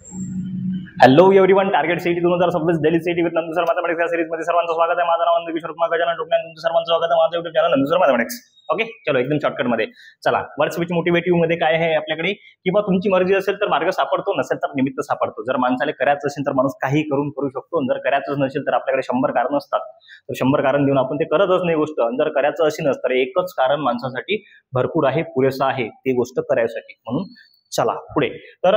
Hello everyone, target CET 2026 Delhi CET with Nandu sir mathematics या series मध्ये सर्वांचं स्वागत आहे. माझं नाव नंदकिशोर कुमार गजानन टोपणे. तुमचं सर्वांचं स्वागत आहे माझ्या YouTube channel Nandu sir mathematics. Okay, चलो एकदम शॉर्टकट मध्ये चला. वर्ड्स विच मोटिवेटिव्ह मध्ये काय आहे आपल्याकडे, किंवा तुमची मर्जी असेल तर मार्ग सापडतो, नसेल तर निमित्त सापडतो. जर माणसाला करायचं असेल तर माणूस काही करू शकतो. जर करायचं नसेल तर आपल्याकडे 100 कारण असतात, तर 100 कारण देऊन आपण ते करतच नाही गोष्ट. जर करायचं असेल तर एकच कारण माणसासाठी भरपूर आहे, पुरेसं आहे ते गोष्ट करायसाठी. म्हणून चला पुढे. तर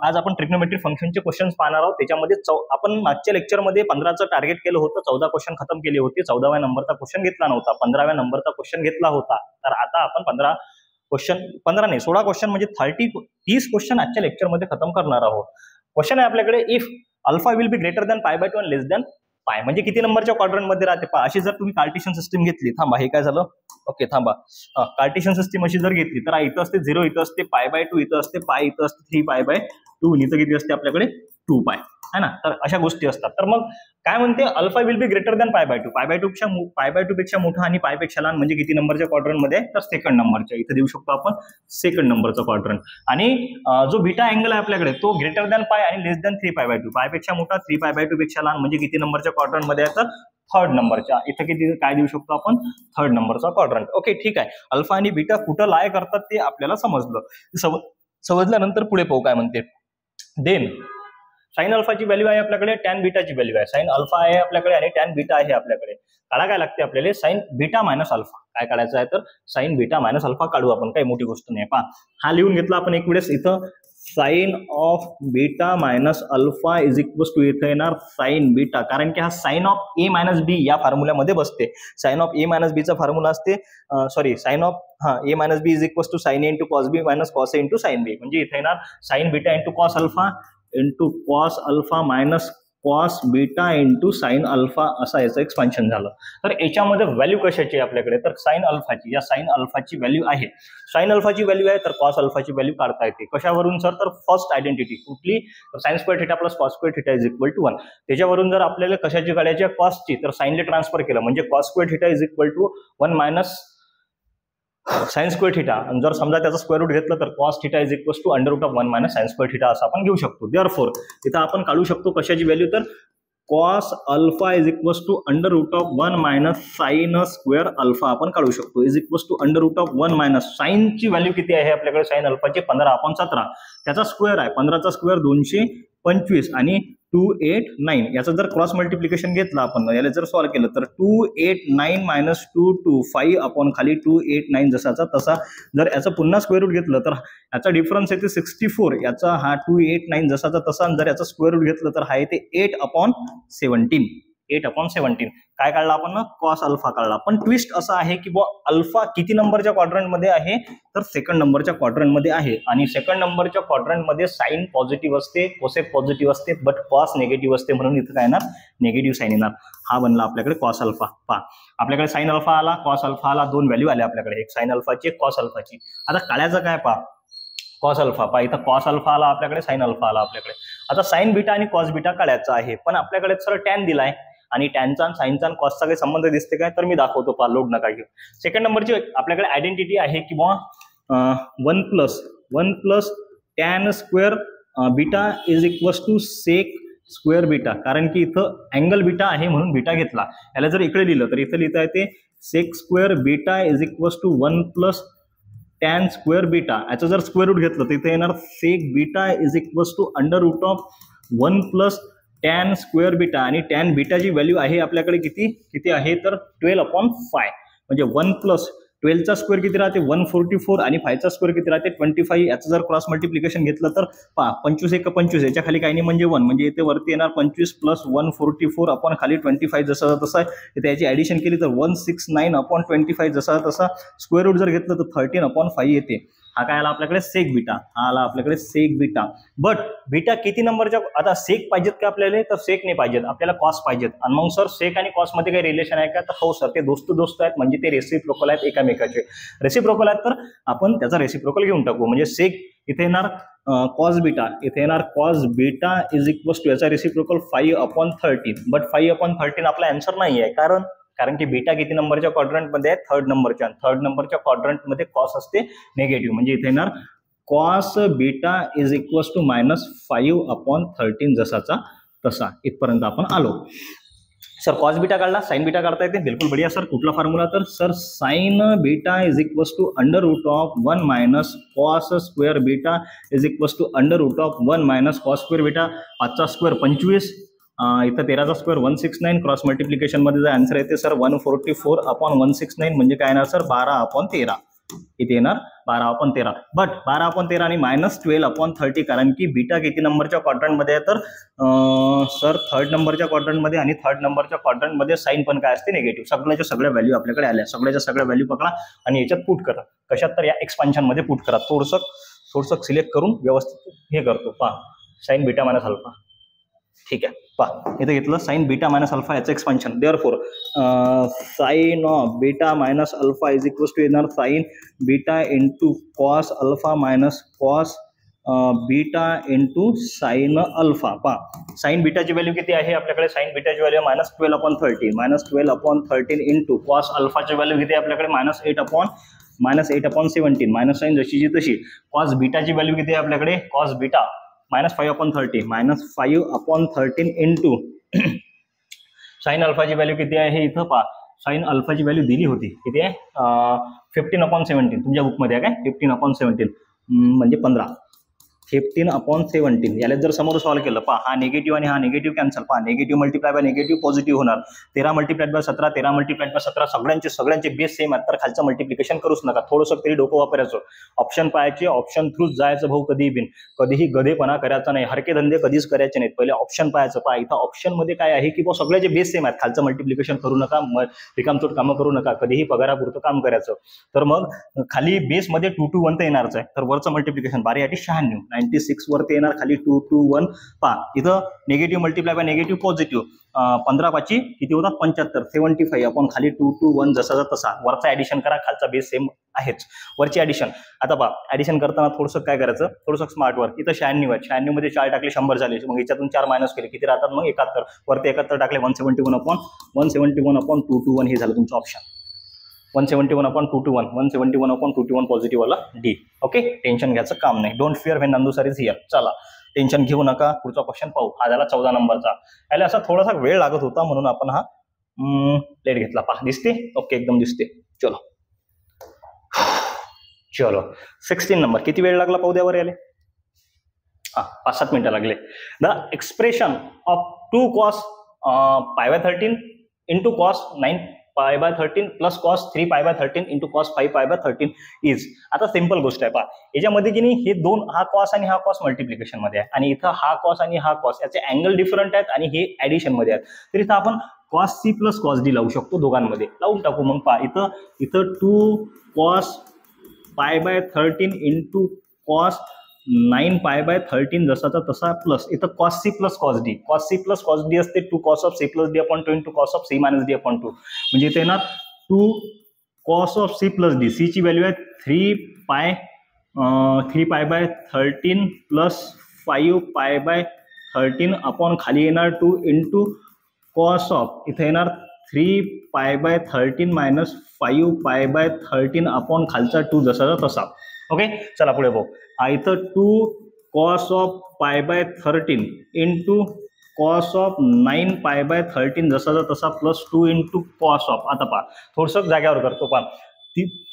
आज आपण ट्रिग्नोमेट्री फंक्शनचे क्वेश्चन्स पाहणार आहोत. त्याच्यामध्ये आपण मागच्या लेक्चरमध्ये 15चं टार्गेट केलं होतं, 14 क्वेश्चन खतम केले होते. 14व्या नंबरचा क्वेश्चन घेतला नव्हता, 15व्या नंबरचा क्वेश्चन घेतला होता. तर आता आपण 16 क्वेश्चन म्हणजे 30 क्वेश्चन आजच्या लेक्चरमध्ये खतम करणार आहोत. क्वेश्चन आहे आपल्याकडे, if alpha will be greater than π/2 and less than pi, म्हणजे किती नंबरच्या क्वाड्रंट मध्ये राहते पहा. अशी जर तुम्ही कार्टेशियन सिस्टीम घेतली, थांबा हे काय झालं, ओके थांबा, कार्टेशियन सिस्टीम अशी जर घेतली तर इथं असते 0, इथं असते π/2, इथं असते पाय, इथं असते 3π/2, इथं किती असते आपल्याकडे 2π है ना. तर अशा गोष्टी असतात. तर मग काय म्हणते, alpha will be greater than π/2, π/2 पेक्षा मोठा आणि पाय पेक्षा लहान म्हणजे किती नंबरच्या क्वाड्रंट मध्ये, तर सेकंड नंबरच्या. इथं देऊ शकतो आपण सेकंड नंबरचा क्वाड्रंट. आणि जो बीटा अँगल आहे आपल्याकडे तो ग्रेटर दॅन पाय आणि लेस दॅन 3π/2, पाय पेक्षा मोठा 3π/2 पेक्षा लहान म्हणजे किती नंबरच्या क्वाड्रंट मध्ये आहे, तर थर्ड नंबरच्या. इथं किती काय देऊ शकतो आपण, थर्ड नंबरचा क्वाड्रंट. ओके ठीक आहे. अल्फा आणि बीटा कुठं लाय करतात ते आपल्याला समजलं. समजल्यानंतर पुढे पाहू काय म्हणते. देन साइन अल्फाची व्हॅल्यू आहे आपल्याकडे, टॅन बीटाची व्हॅल्यू आहे. साइन अल्फा आहे आपल्याकडे आणि टॅन बीटा आहे आपल्याकडे. काढा काय लागते आपल्याला, साइन बीटा मायनस अल्फा. काय काढायचं आहे, तर साइन बीटा मायनस अल्फा काढू आपण, काही मोठी गोष्ट नाही. पहा हा लिहून घेतला आपण एक वेळेस. इथं sine of beta minus alpha is equals to, इथं येणार साइन बीटा, कारण की हा sine of A minus B या फॉर्म्युल्यामध्ये बसते. साइन ऑफ ए मायनस बीचा फॉर्म्युला असते, sorry sine of A minus B is equals to sine A into cos B minus cos A into sine B. म्हणजे इथे येणार sine beta into cos alpha into cos alpha minus cos beta into sine alpha, असा याचं expansion झालं. तर याच्यामध्ये value कशाची आहे आपल्याकडे, तर साइन अल्फाची. या साइन अल्फाची व्हॅल्यू आहे, साइन अल्फाची व्हॅल्यू आहे, तर कॉस अल्फाची व्हॅल्यू काढता येते. कशावरून सर, तर फर्स्ट आयडेंटिटी कुठली, तर sine square theta plus cos square theta is equal to 1. त्याच्यावरून जर आपल्याला कशाची काढायची आहे, कॉसची, तर साइनले ट्रान्सफर केलं म्हणजे cos square theta is equal to 1 minus sine square theta. जर समजा त्याचा स्क्वेअर रूट घेतलं तर cos theta is equal to under root of 1 minus sine square theta असं आपण घेऊ शकतो. देअरफॉर इथं आपण काढू शकतो कशाची व्हॅल्यू, तर cos alpha is equal to under root of 1 minus sine square alpha आपण काढू शकतो, is equal to under root of 1 minus साइनची व्हॅल्यू किती आहे आपल्याकडे, साइन अल्फाची 15/17. त्याचा स्क्वेअर आहे 15चा स्क्वेअर 225 आणि 289. याचं जर क्रॉस मल्टिप्लिकेशन घेतलं आपण, याला जर सॉल्व्ह केलं तर 289 मायनस 225 आपण खाली 289 जसाचा तसा. जर याचं पुन्हा स्क्वेअर रूट घेतलं तर याचा डिफरन्स येते 64, याचा हा 289 जसाचा तसा. जर याचा स्क्वेअर रूट घेतलं तर हा येते 8/17. 8/17 काय काढला आपण, कॉस अल्फा काढला. पण ट्विस्ट असा आहे की अल्फा किती नंबरच्या क्वाड्रंट मध्ये आहे, तर सेकंड नंबरच्या क्वाड्रंट मध्ये आहे. आणि सेकंड नंबरच्या क्वाड्रंट मध्ये साइन पॉझिटिव्ह असते, कोसेक पॉझिटिव्ह असते, बट कॉस निगेटिव्ह असते. म्हणून इथं काय येणार, निगेटिव्ह साइन येणार. हा बनला आपल्याकडे कॉस अल्फा. पहा आपल्याकडे साइन अल्फा आला, कॉस अल्फा आला, दोन व्हॅल्यू आल्या आपल्याकडे, एक साइन अल्फाची एक कॉस अल्फाची. आता काढायचं काय, पहा कॉस अल्फा. पहा इथं कॉस अल्फा आला आपल्याकडे, साइन अल्फा आला आपल्याकडे. आता साइन बीटा आणि कॉस बीटा काढायचा आहे, पण आपल्याकडे सर टॅन दिलाय आणि टॅनचा साइनचा आणि कॉसचा काही संबंध दिसते काय, तर मी दाखवतो, पहा लोड नका घेऊ. सेकंड नंबरची आपल्याकडे आयडेंटिटी आहे की 1 plus tan square beta is equal to sec square beta, कारण की इथं अँगल बीटा आहे म्हणून बीटा घेतला. याला जर इकडे लिहिलं तर इथं लिहिता येते sec square beta is equal to 1 plus tan square beta. याचं जर स्क्वेअर रूट घेतलं तर इथे येणार sec beta is equal to under root of 1 plus tan square beta. आणि टॅन बीटाची व्हॅल्यू आहे आपल्याकडे किती आहे, तर 12/5. म्हणजे 1 प्लस 12चा स्क्वेअर किती राहते 144 आणि 5चा स्क्वेअर किती राहते 25. याचं जर क्रॉस मल्टिप्लिकेशन घेतलं तर पहा 25 1 25, याच्या खाली काही नाही म्हणजे 1, म्हणजे इथे वरती येणार 25 प्लस 144 आपण खाली 25 जसा तसा. इथे याची ऍडिशन केली तर 169/25 जसा तसा. स्क्वेअर रूट जर घेतलं तर 13/5 येते. हा काय आला आपल्याकडे, सेक बीटा. हा आला आपल्याकडे सेक बीटा. बट बीटा किती नंबरच्या, आता सेक पाहिजेत का आपल्याला, तर सेक नाही पाहिजेत, आपल्याला कॉस पाहिजेत. आणि मग सर सेक आणि कॉस मध्ये काही रिलेशन आहे का, तर हो सर, ते दोस्त आहेत, म्हणजे ते रेसिप्रोकल आहेत एकामेकाचे. रेसिप्रोकल आहेत तर आपण त्याचा रेसिप्रोकल घेऊन टाकू. म्हणजे सेक इथे येणार कॉस बीटा, इथे येणार cos beta is equal to याचा रेसिप्रोकल 5/13. बट 5/13 आपला आन्सर नाही आहे, कारण की बीटा किती नंबरच्या क्वाड्रंट मध्ये आहे, थर्ड नंबरच्या क्वाड्रंट मध्ये कॉस असते निगेटिव्ह. म्हणजे इथे येणार cos beta is equals to -5/13 जसाचा तसा. इथपर्यंत आपण आलो. सर कॉस बीटा काढला, साइन बीटा काढता येते, बिलकुल बढिया सर. कुठला फॉर्म्युला? तर sir sine beta is equals to √1 minus cos square beta is equals to √1 minus cos square beta. 5चा स्क्वेअर 25, इथं 13चा स्क्वेअर 169, क्रॉस मल्टिप्लिकेशन मध्ये जो आन्सर येते सर 144/169 म्हणजे काय येणार सर 12/13. इथे येणार 12/13. बट 12/13 आणि -12/30 कारण की बीटा किती नंबरच्या क्वाड्रंटमध्ये आहे? तर सर 3rd नंबरच्या क्वाड्रंटमध्ये, आणि 3rd नंबरच्या क्वाड्रंटमध्ये साइन पण काय असते? निगेटिव्ह. सगळ्याच्या सगळ्या व्हॅल्यू आपल्याकडे आल्या, सगळ्याच्या सगळ्या व्हॅल्यू पकडा आणि याच्यात पुट करा. कशात? तर या एक्सपान्शन मध्ये पुट करा. थोडंसं सिलेक्ट करून व्यवस्थित हे करतो. पहा साइन बीटा मायनस अल्फा. ठीक आहे, पहा इथं घेतलं साइन बीटा मायनस अल्फा याचं expansion. Therefore sine of beta minus alpha is equals to येणार sine beta into cos alpha minus cos beta into sine alpha. पहा साइन बीटाची व्हॅल्यू किती आहे आपल्याकडे? साइन बीटाची व्हॅल्यू -12/13, -12/13 इंटू कॉस अल्फाची value किती आहे आपल्याकडे? -8/17, मायनस साइन जशीची तशी. कॉस बीटाची व्हॅल्यू किती आहे आपल्याकडे? कॉस बीटा -5/30, -5/13 इंटू साइन अल्फाची व्हॅल्यू किती आहे? इथं पहा साइन अल्फाची व्हॅल्यू दिली होती, किती आहे? 15/17 तुमच्या बुकमध्ये आहे काय? 15/17 म्हणजे 15. 15/17 याला जर समोर सॉल्व्ह केलं, पहा हा निगेटिव्ह आणि हा निगेटिव्ह कॅन्सल. पहा negative multiply by negative positive होणार. 13 मल्टिप्लाइड बाय 17, 13 मल्टिप्लाइड बाय 17 सगळ्यांचे बेस सेम आहेत, तर खालचं मल्टिप्लिकेशन करूच नका. थोडंसं तरी डोकं वापरायचं. ऑप्शन पाहायचे, ऑप्शन थ्रूच जायचं भाऊ. कधीही गधेपणा करायचा नाही, हरके धंदे कधीच करायचे नाहीत. पहिले ऑप्शन पाहायचं. पहा इथं ऑप्शन मध्ये काय आहे की सगळ्याचे बेस सेम आहेत, खालचं मल्टिप्लिकेशन करू नका, रिकामचोट कामं करू नका, कधीही पगारापुरतं काम करायचं. तर मग खाली बेस मध्ये 2 to 1 तर येणारच आहे, तर वरचं मल्टिप्लिकेशन 12×96 96 वरती येणार, खाली 2 to 1. पहा इथं negative multiply by negative positive. 15/5 किती होतात? 75, 75 आपण खाली 2 to 1 जसाचा तसा. वरचा ऍडिशन करा, खालचा बेस सेम आहेच. वरची ऍडिशन. आता पहा ऍडिशन करताना थोडंसं काय करायचं? थोडंसं स्मार्ट वर्क. इथं 96 आहे, 96 मध्ये 4 टाकले 100 झाले, मग याच्यातून 4 मायनस केले, किती राहतात मग? 71. वरती 71 टाकले 171/2 to 1 हे झालं तुमचं ऑप्शन. 171/2 to 1, 171/2 to 1 पॉझिटिव्ह वाला डी. ओके, टेन्शन घ्यायचं काम नाही. Don't fear when Nandu sir is here. चला टेन्शन घेऊ नका, पुढचा क्वेश्चन पाहू. हा झाला 14 नंबरचा. याला असा थोडासा वेळ लागत होता म्हणून आपण हा लेट घेतला. पहा दिसते? ओके, एकदम दिसते. चलो 16 नंबर. किती वेळ लागला पाहू द्यावर याले? 5-7 मिनिटं लागले. The expression of 2 cos π/13 into cos 9π/13 plus cos 3π/13 into cos 5π/13 इज. आता सिंपल गोष्ट आहे. पहा याच्यामध्ये की नाही हे दोन, हा cos आणि हा cos मल्टिप्लिकेशन मध्ये आहे, आणि इथं हा cos आणि हा cos याचे अँगल डिफरंट आहेत, आणि हे ऍडिशन मध्ये आहेत. तर इथं आपण cos C plus cos D लावू शकतो, दोघांमध्ये लावून टाकू. मग पहा इथं 2 cos π/13 इंटू cos 9π/13 जसाचा तसा, प्लस इथं cos C plus cos D. cos C plus cos D असते 2 cos of C plus D/2 into cos of C minus D/2. म्हणजे इथे येणार 2 cos of C plus D. C ची value आहे 3π/13 plus 5π/13 upon खाली येणार 2 into cos of, इथे येणार 3π/13 मायनस 5π/13 अपॉन खालचा 2 जसाचा तसा. ओके, चला पुढे बघू. इथं 2 cos of π/13 into cos of 9π/13 जसाचा तसा प्लस 2 इंटू cos ऑफ. आता पहा थोडंसं जाग्यावर करतो. पहा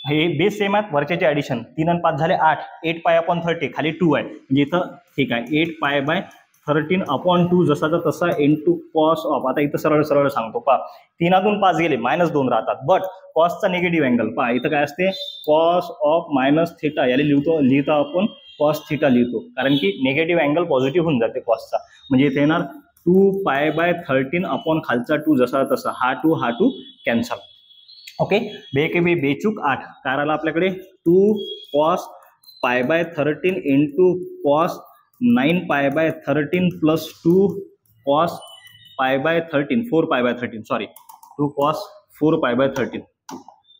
हे बेस सेम आहेत, वरच्याचे ऍडिशन 3 आणि 5 झाले 8, 8π/30 खाली 2 आहे, म्हणजे इथं ठीक आहे 8π/13 अपॉन 2 जसाचा तसा इंटू cos ऑफ. आता इथं सरळ सरळ सांगतो. पहा 3तून 5 गेले, -2 राहतात, बट कॉसचा निगेटिव्ह अँगल पहा इथं काय असते? cos of minus theta. याला लिहितो आपण cos थिटा लिहितो, कारण की निगेटिव्ह अँगल पॉझिटिव्ह होऊन जाते कॉसचा. म्हणजे इथे येणार 2π/13 अपॉन खालचा 2 जसा तसा, हा 2 कॅन्सल. ओके, बेचूक 8 काय राहिला आपल्याकडे? 2 cos π/13 into cos 9π/13 plus 2 cos π/13 4π/13 sorry 2 cos 4π/13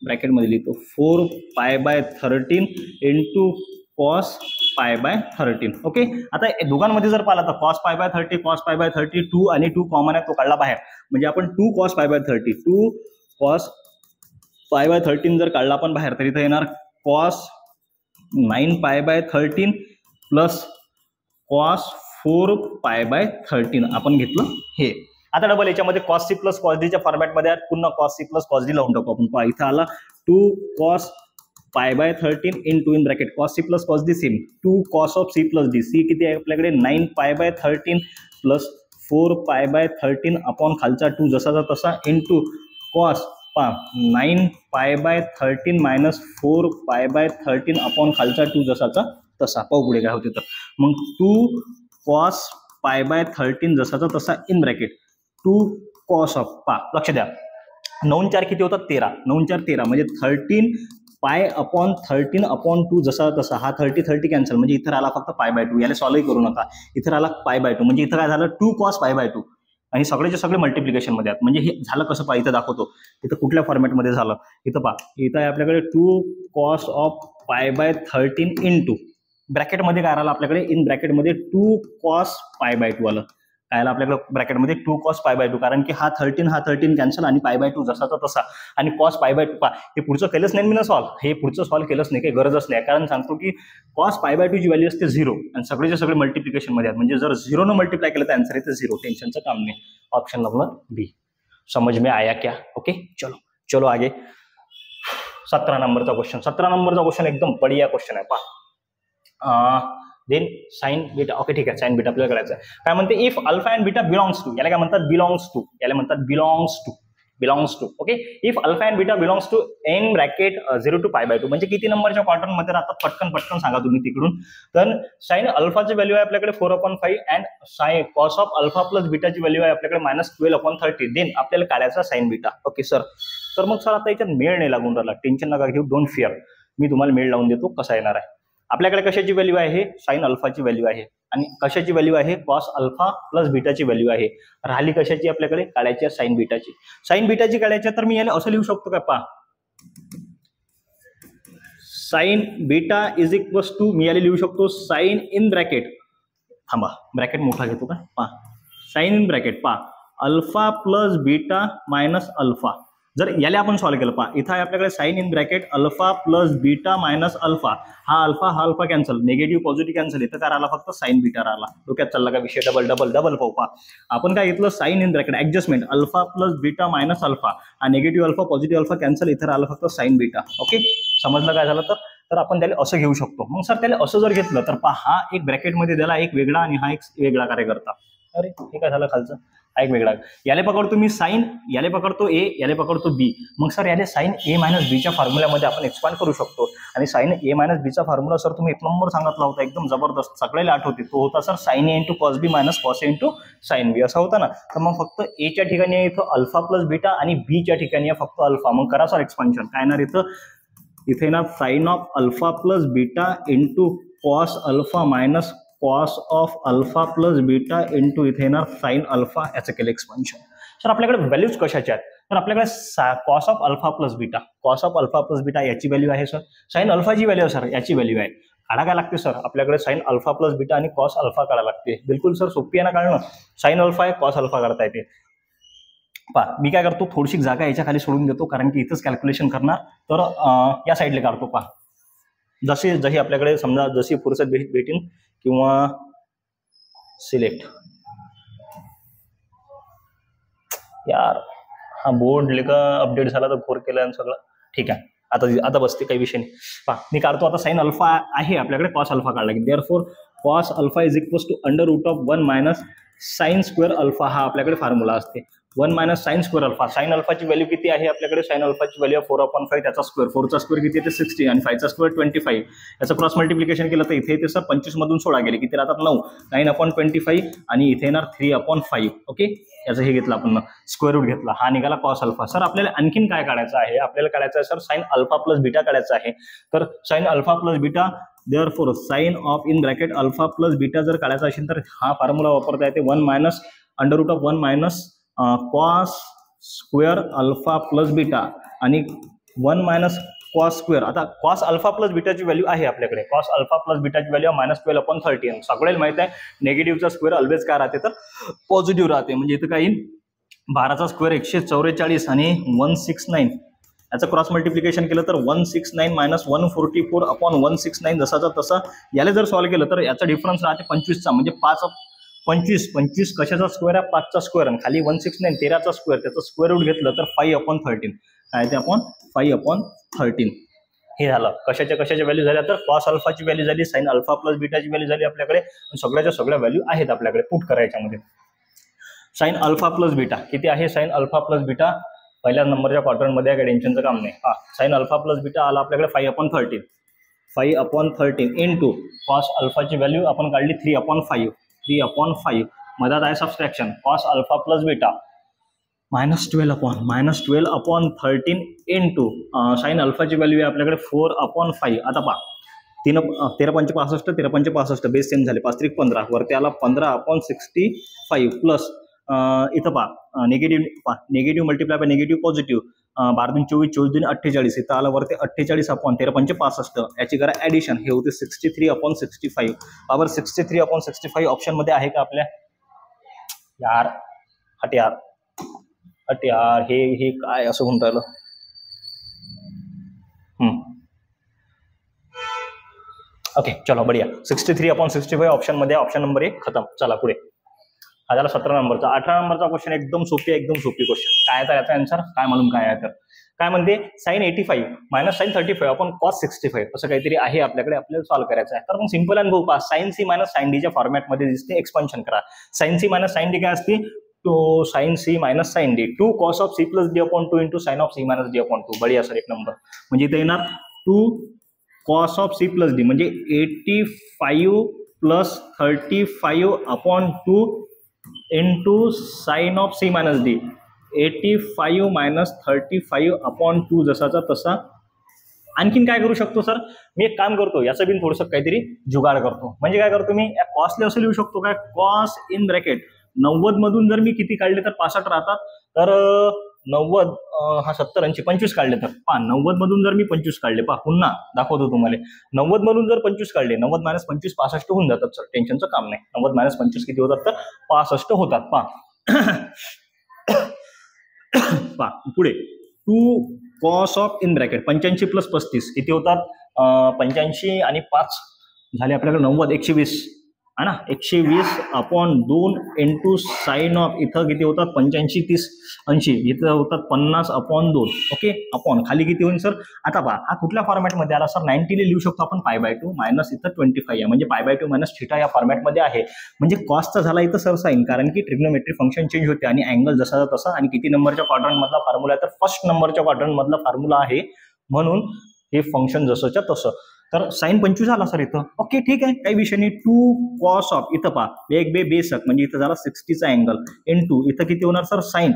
ब्रॅकेटमध्ये लिहितो 4π/13 इंटू cos π/13. ओके, आता दोघांमध्ये जर पाहिला तर cos π/30 cos π/30 2 आणि 2 कॉमन आहे, तो काढला बाहेर, म्हणजे आपण 2 cos π/30 2 cos π/13 जर काढला आपण बाहेर, तर इथं येणार cos 9π/13 प्लस कॉस 4π/13 आपण घेतलं हे. आता डबल याच्यामध्ये कॉस सी प्लस कॉस डीच्या फॉर्मॅटमध्ये पुन्हा cos C plus cos D लावून टाकू आपण. पहा इथं आला 2 cos π/13 into in bracket cos C plus cos D same 2 cos of C plus D. C किती आहे आपल्याकडे 9π/13 प्लस 4π/13 अपॉन खालचा 2 जसाचा तसा इंटू कॉस 9π/13 मायनस 4π/13 अपॉन खालचा 2 जसाचा तसा. पाहू पुढे काय होते तर मग 2 cos π/13 जसाचा तसा इन ब्रॅकेट 2 cos ऑफ लक्ष द्या 9 4 किती होतात 13 9 4 13 म्हणजे 13π/13 अपॉन 2 जसा तसा. हा 30 कॅन्सल म्हणजे इथं आला फक्त π/2. याला सॉल्व्ह करू नका. इथं आला π/2 म्हणजे इथं काय झालं 2 cos π/2 आणि सगळेचे सगळे मल्टिप्लिकेशन मध्ये आहेत. म्हणजे हे झालं कसं पहा इथं दाखवतो. इथं कुठल्या फॉर्मॅटमध्ये झालं इथं पहा. इथं आहे आपल्याकडे 2 cos ऑफ π/13 इंटू ब्रॅकेटमध्ये काय आलं आपल्याकडे इन ब्रॅकेटमध्ये 2 cos π/2 आलं. काय आलं आपल्याकडे ब्रॅकेटमध्ये 2 cos π/2 कारण की हा 13 कॅन्सल आणि π/2 जसाचा तसा आणि cos π/2 हे पुढचं केलंच नाही मी ना सॉल्व्ह. हे पुढचं सॉल्व्ह केलंच नाही काही गरजच नाही कारण सांगतो की cos π/2 ची व्हॅल्यू असते 0 आणि सगळेचे सगळे मल्टिप्लिकेशन मध्ये आहेत. म्हणजे जर 0 न मल्टिप्लाय केलं तर आन्सर येते 0. टेन्शनचं काम नाही. ऑप्शन नंबर बी. समझ में आया क्या? ओके चलो आगे 17 नंबरचा क्वेश्चन. 17 नंबरचा क्वेश्चन एकदम बढ़िया क्वेश्चन आहे पहा. Then sign beta. ओके ठीक आहे साइन बीटा आपल्याला करायचं आहे. काय म्हणते if alpha and beta belongs to. याला काय म्हणतात बिलॉंग्स टू. याला म्हणतात belongs to. Okay if alpha and beta belongs to in bracket 0 to π/2 म्हणजे किती नंबरच्या क्वार्टर मध्ये राहतात पटकन सांगा तुम्ही तिकडून. तर साइन अल्फाची व्हॅल्यू आहे आपल्याकडे 4/5 and sine cos of alpha plus बीटाची व्हॅल्यू आहे आपल्याकडे -12/30. देन आपल्याला काढायचा साइन बीटा. Okay sir. तर मग सर आता याच्यात मेळ नाही लागून राहिला. टेन्शन नका घेऊ. Don't fear. मी तुम्हाला मेळ लावून देतो कसा येणार आहे. आपल्याकडे कशाची व्हॅल्यू आहे साइन अल्फाची व्हॅल्यू आहे आणि कशाची व्हॅल्यू आहे कॉस अल्फा प्लस बीटाची व्हॅल्यू आहे. राहिली कशाची आपल्याकडे काढायची साइन बीटाची. साइन बीटाची काढायची तर मी याला असं लिहू शकतो का पहा sine beta is equals to मी याला लिहू शकतो साइन इन ब्रॅकेट. थांबा ब्रॅकेट मोठा घेतो का पहा साइन इन ब्रॅकेट पहा alpha plus beta minus alpha. जर याला आपण सॉल्व्ह केलं पहा इथं आहे आपल्याकडे sine in bracket alpha plus beta minus alpha. हा alpha cancel negative positive cancel. इथं काय राहिला फक्त साइन बीटा राहिला. डोक्यात चालला का विषय. डबल पाहू पहा आपण काय घेतलं sine in bracket adjustment alpha plus beta minus alpha हा negative alpha positive alpha cancel. इथं राहिलं फक्त साइन बीटा. ओके समजलं काय झालं तर आपण त्याला असं घेऊ शकतो. मग सर त्याला असं जर घेतलं तर पहा हा एक ब्रॅकेटमध्ये दिला एक वेगळा आणि हा एक वेगळा कार्य करता. अरे हे काय झालं खालचं हा एक वेगळा. याला पकडतो मी साइन याला पकडतो ए याला पकडतो बी. मग सर याला साइन ए मायनस बीच्या फॉर्म्युल्यामध्ये आपण एक्सपांड करू शकतो. आणि साइन ए मायनस बीचा फॉर्म्युला सर तुम्ही 1 नंबर सांगितला होता एकदम जबरदस्त सगळ्याला आठवते. तो होता sir sign A into cos B minus cos A into sine बी असा होता ना. तर मग फक्त एच्या ठिकाणी इथं अल्फा प्लस बीटा आणि बीच्या ठिकाणी फक्त अल्फा. मग करा सर एक्सपान्शन काय येणार इथे येणार sine of alpha plus beta into cos alpha minus cos of alpha plus beta into इथे येणार साइन अल्फा. याचं केलं एक्सपान्शन. सर आपल्याकडे व्हॅल्यूज कशाच्या आहेत तर आपल्याकडे cos of alpha plus beta याची व्हॅल्यू आहे सर. साइन अल्फाची व्हॅल्यू आहे सर याची व्हॅल्यू आहे. काढा काय लागते सर आपल्याकडे साइन अल्फा प्लस बीटा आणि कॉस अल्फा काढा लागते. बिलकुल सर सोपी आहे ना काढणं. साइन अल्फा आहे कॉस अल्फा काढता येते. पहा मी काय करतो थोडीशी जागा याच्या खाली सोडून देतो कारण की इथंच कॅल्क्युलेशन करणार. तर या साईडला काढतो पहा जशी आपल्याकडे समजा जशी फुरसत भेटेन किंवा सिलेक्ट यार हा बोर्ड लेखा अपडेट झाला तर घोर केला आणि सगळं ठीक आहे. आता बसते काही विषय नाही. पहा मी काढतो आता साइन अल्फा आहे आपल्याकडे कॉस अल्फा काढला की therefore cos alpha is equals to under root of 1 minus sine square alpha हा आपल्याकडे फॉर्म्युला असते. 1 minus sine square alpha. Sine अल्फाची व्हॅल्यू किती आहे आपल्याकडे साइन अल्फाची व्हॅल्यू 4/5 त्याचा स्क्वेअर 4 चा स्क्वेअर किती येते 60 आणि 5 चा स्क्वेअर 25. याचं क्रॉस मल्टिप्लिकेशन केलं तर इथे येते सर 25 मधून 16 गेले किती राहतात 9 9/25 आणि इथे येणार 3/5. ओके याचं हे घेतलं आपण स्क्वेअर रूट घेतला हा निघाला कॉस अल्फा. सर आपल्याला आणखीन काय काढायचं आहे आपल्याला काढायचं आहे sir sine alpha plus beta काढायचं आहे. तर sine alpha plus beta therefore sine of in bracket alpha plus beta जर काढायचा असेल तर हा फॉर्म्युला वापरता येते 1 minus under root of 1 minus cos square alpha plus beta आणि 1 मायनस कॉस स्क्वेअर. आता कॉस अल्फा प्लस बीटाची व्हॅल्यू आहे आपल्याकडे कॉस अल्फा प्लस बीटाची व्हॅल्यू -12/30. सगळ्याला माहित आहे नेगेटिव्हचा स्क्वेअर ऑलवेज काय राहते तर पॉझिटिव्ह राहते. म्हणजे इथं काही 12चा स्क्वेअर 144 आणि 169 याचं क्रॉस मल्टिप्लिकेशन केलं तर 169 मायनस 144 अपॉन 169 जसाचा तसा. याला जर सॉल्व्ह केलं तर याचा डिफरन्स राहते 25चा, म्हणजे 25 कशाचा स्क्वेअर आहे 5चा स्क्वेअर, आणि खाली 169 13चा स्क्वेअर, त्याचं स्क्वेअर रूट घेतलं तर 5/13 काय ते आपण 5/13. हे झालं. कशाच्या व्हॅल्यू झाल्या तर कॉस अल्फाची व्हॅल्यू झाली, साइन अल्फा प्लस बीटाची व्हॅल्यू झाली आपल्याकडे, सगळ्याच्या सगळ्या व्हॅल्यू आहेत आपल्याकडे पुट करायच्यामध्ये. साइन अल्फा प्लस बीटा किती आहे, साइन अल्फा प्लस बीटा पहिल्या नंबरच्या क्वाड्रंटमध्ये आहे, टेन्शनचं काम नाही. साइन अल्फा प्लस बीटा आला आपल्याकडे 5/13 इंटू कॉस अल्फाची व्हॅल्यू आपण काढली 3/5 मधात आहे subtraction, cos alpha plus beta -12/13 into sine अल्फाची व्हॅल्यू आहे आपल्याकडे 4/5. आता पहा 13×5 = 13×5 बेस सेम झाले, 5×3 = 15, वरती आला 15/65 प्लस इथं पहा negative multiply by negative positive, 12×2 = 24, 24×2 = 48, इथं आलं वरती 48/13×5, याची करा ऍडिशन, हे होते 63/65. बरोबर 63/65 ऑप्शन मध्ये आहे का आपल्या? यार हट यार हे काय असं म्हणता आलं. ओके चलो बढिया, 63/65 ऑप्शन मध्ये, ऑप्शन नंबर 1 खतम. चला पुढे. हा झाला 17 नंबरचा. 18 नंबरचा क्वेश्चन एकदम सोपी क्वेश्चन. काय आहे तर याचा आन्सर काय मालूम काय आहे तर काय म्हणते, sine 85 minus sine 35 upon cos 65 असं काहीतरी आहे आपल्याकडे, आपल्याला सॉल्व्ह करायचं आहे. तर मग सिंपल आणि बहु साइन सी मायनस साइन डीच्या फॉर्मॅटमध्ये दिसते. एक्सपान्शन करा. Sine C minus sine D काय असते, तो sine C minus sine D 2 cos of C plus D upon 2 into sine of C minus D upon 2. बढिया सर, एक नंबर. म्हणजे इथे येणार 2 cos of C plus D म्हणजे 85 plus 35 upon 2 into sine of C minus D 85 minus 35 upon 2 जसाचा तसा. आणखीन काय करू शकतो सर, मी एक काम करतो, याचं बिन थोडंसं काहीतरी जुगाड करतो. म्हणजे काय करतो मी, कॉसले असं लिहू शकतो काय, कॉस इन ब्रॅकेट 90 मधून जर मी किती काढले तर 65 राहतात, तर 90 हा 70 आणि 25 काढले तर 90 मधून जर मी 25 काढले, पुन्हा दाखवतो तुम्हाला, 90 मधून जर 25 काढले, 90 मायनस 25 65 होऊन जातात सर, टेन्शनचं काम नाही. 90 मायनस 25 किती होतात तर 65 होतात. पुढे 2 cos of in bracket 85 plus 35 किती होतात, 85 आणि 5 झाले आपल्याकडे 90, 120 है ना, 120 अपॉन 2 इंटू साइन ऑफ, इथं किती होतात 85 30 80, इथं होतात 50 अपॉन 2. ओके, अपॉन खाली किती होईल सर. आता पहा हा कुठल्या फॉर्मॅटमध्ये आला सर, 90 लिहू शकतो आपण π/2 मायनस इथं 25 आहे, म्हणजे π/2 मायनस थिटा या फॉर्मॅटमध्ये आहे. म्हणजे कॉसचा झाला इथं सर साइन, कारण की ट्रिग्नोमेट्री फंक्शन चेंज होते आणि अँगल जसा तसा. आणि किती नंबरच्या क्वाड्रंट मधला फॉर्म्युला आहे तर फर्स्ट नंबरच्या क्वाड्रंट मधला फॉर्म्युला आहे, म्हणून हे फंक्शन जसंच्या तसं. तर साइन 25 आला सर इथं. ओके ठीक आहे, काही विषय नाही. 2 cos ऑफ, इथं पहा बेसक म्हणजे इथं झाला 60चा अँगल इंटू इथं किती होणार सर साइन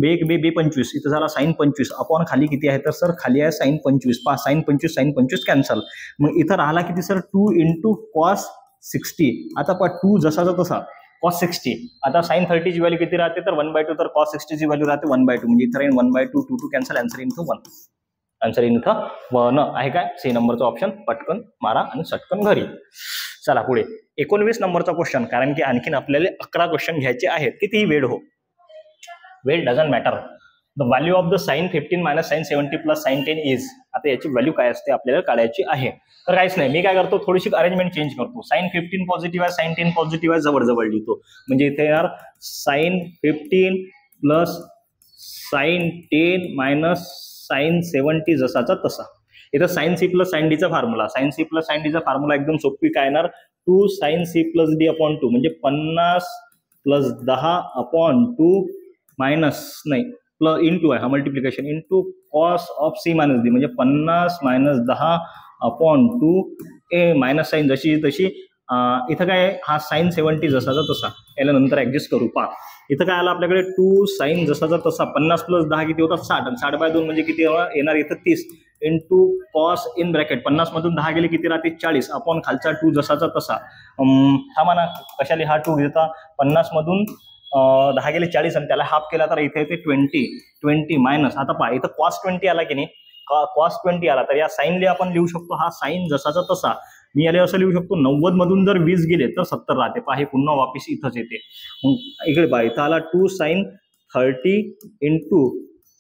बे 25, इथं झाला साइन 25 अपॉन खाली किती आहे तर सर खाली आहे साइन 25. पहा साइन 25 कॅन्सल, मग इथं राहिला किती सर 2 इंटू कॉस 60. आता पहा 2 जसाचा तसा cos 60. आता साइन 30 ची व्हॅल्यू किती राहते तर 1/2, तर cos 60 ची व्हॅल्यू राहते 1/2, म्हणजे इथं राहील 1/2 2 कॅन्सल, आन्सर इथं 1. आन्सर इथं 1 आहे. काय सी नंबरचा ऑप्शन, पटकन मारा आणि सटकन घरी. चला पुढे 19 नंबरचा क्वेश्चन, कारण की आणखीन आपल्याला 11 क्वेश्चन घ्यायचे आहेत. कितीही वेळ हो, वेळ doesn't matter. The value of the sine 15 minus sine 70 plus sine 10 is. आता याची व्हॅल्यू काय असते आपल्याला काढायची आहे. तर काहीच नाही, मी काय करतो थोडीशी अरेंजमेंट चेंज करतो. साइन 15 पॉझिटिव्ह आहे, साइन 10 पॉझिटिव्ह आहे, जवळ लिहितो. म्हणजे इथे येणार sine 15 plus sine 10 minus sine 70 जसाचा तसा. इथं साइन सी प्लस साइन डीचा formula, sine C plus sine डीचा फॉर्म्युला एकदम सोपी. काय येणार 2 sine C plus D upon 2 म्हणजे 50 प्लस 10 अपॉन 2 मायनस नाही प्लस इंटू आहे हा multiplication into cos of C minus D म्हणजे 50 मायनस 10 अपॉन 2 ए मायनस साइन जशी तशी. इथं काय हा साइन 70 जसाचा तसा, याला नंतर ऍडजस्ट करू. पहा इथं काय आलं आपल्याकडे 2 साइन जसाचा तसा 50 प्लस 10 किती होतात 60, आणि 60/2 म्हणजे किती येणार इथं 30 इंटू कॉस इन ब्रॅकेट 50 मधून 10 गेले किती राहते 40 अपॉन खालचा 2 जसाचा तसा. हा म्हणा कशाले हा 2 घेता, 50 मधून 10 गेले 40 आणि त्याला हाफ केला तर इथे येते 20 मायनस. आता पहा इथं कॉस 20 आला की नाही, कॉस 20 आला तर या साइनले आपण लिहू शकतो हा साइन जसाचा तसा. मी याला असं लिहू शकतो 90 मधून जर 20 गेले तर 70 राहते. पहा हे पुन्हा वापिस इथंच येते. मग इकडे पहा इथं आला 2 साइन 30 इंटू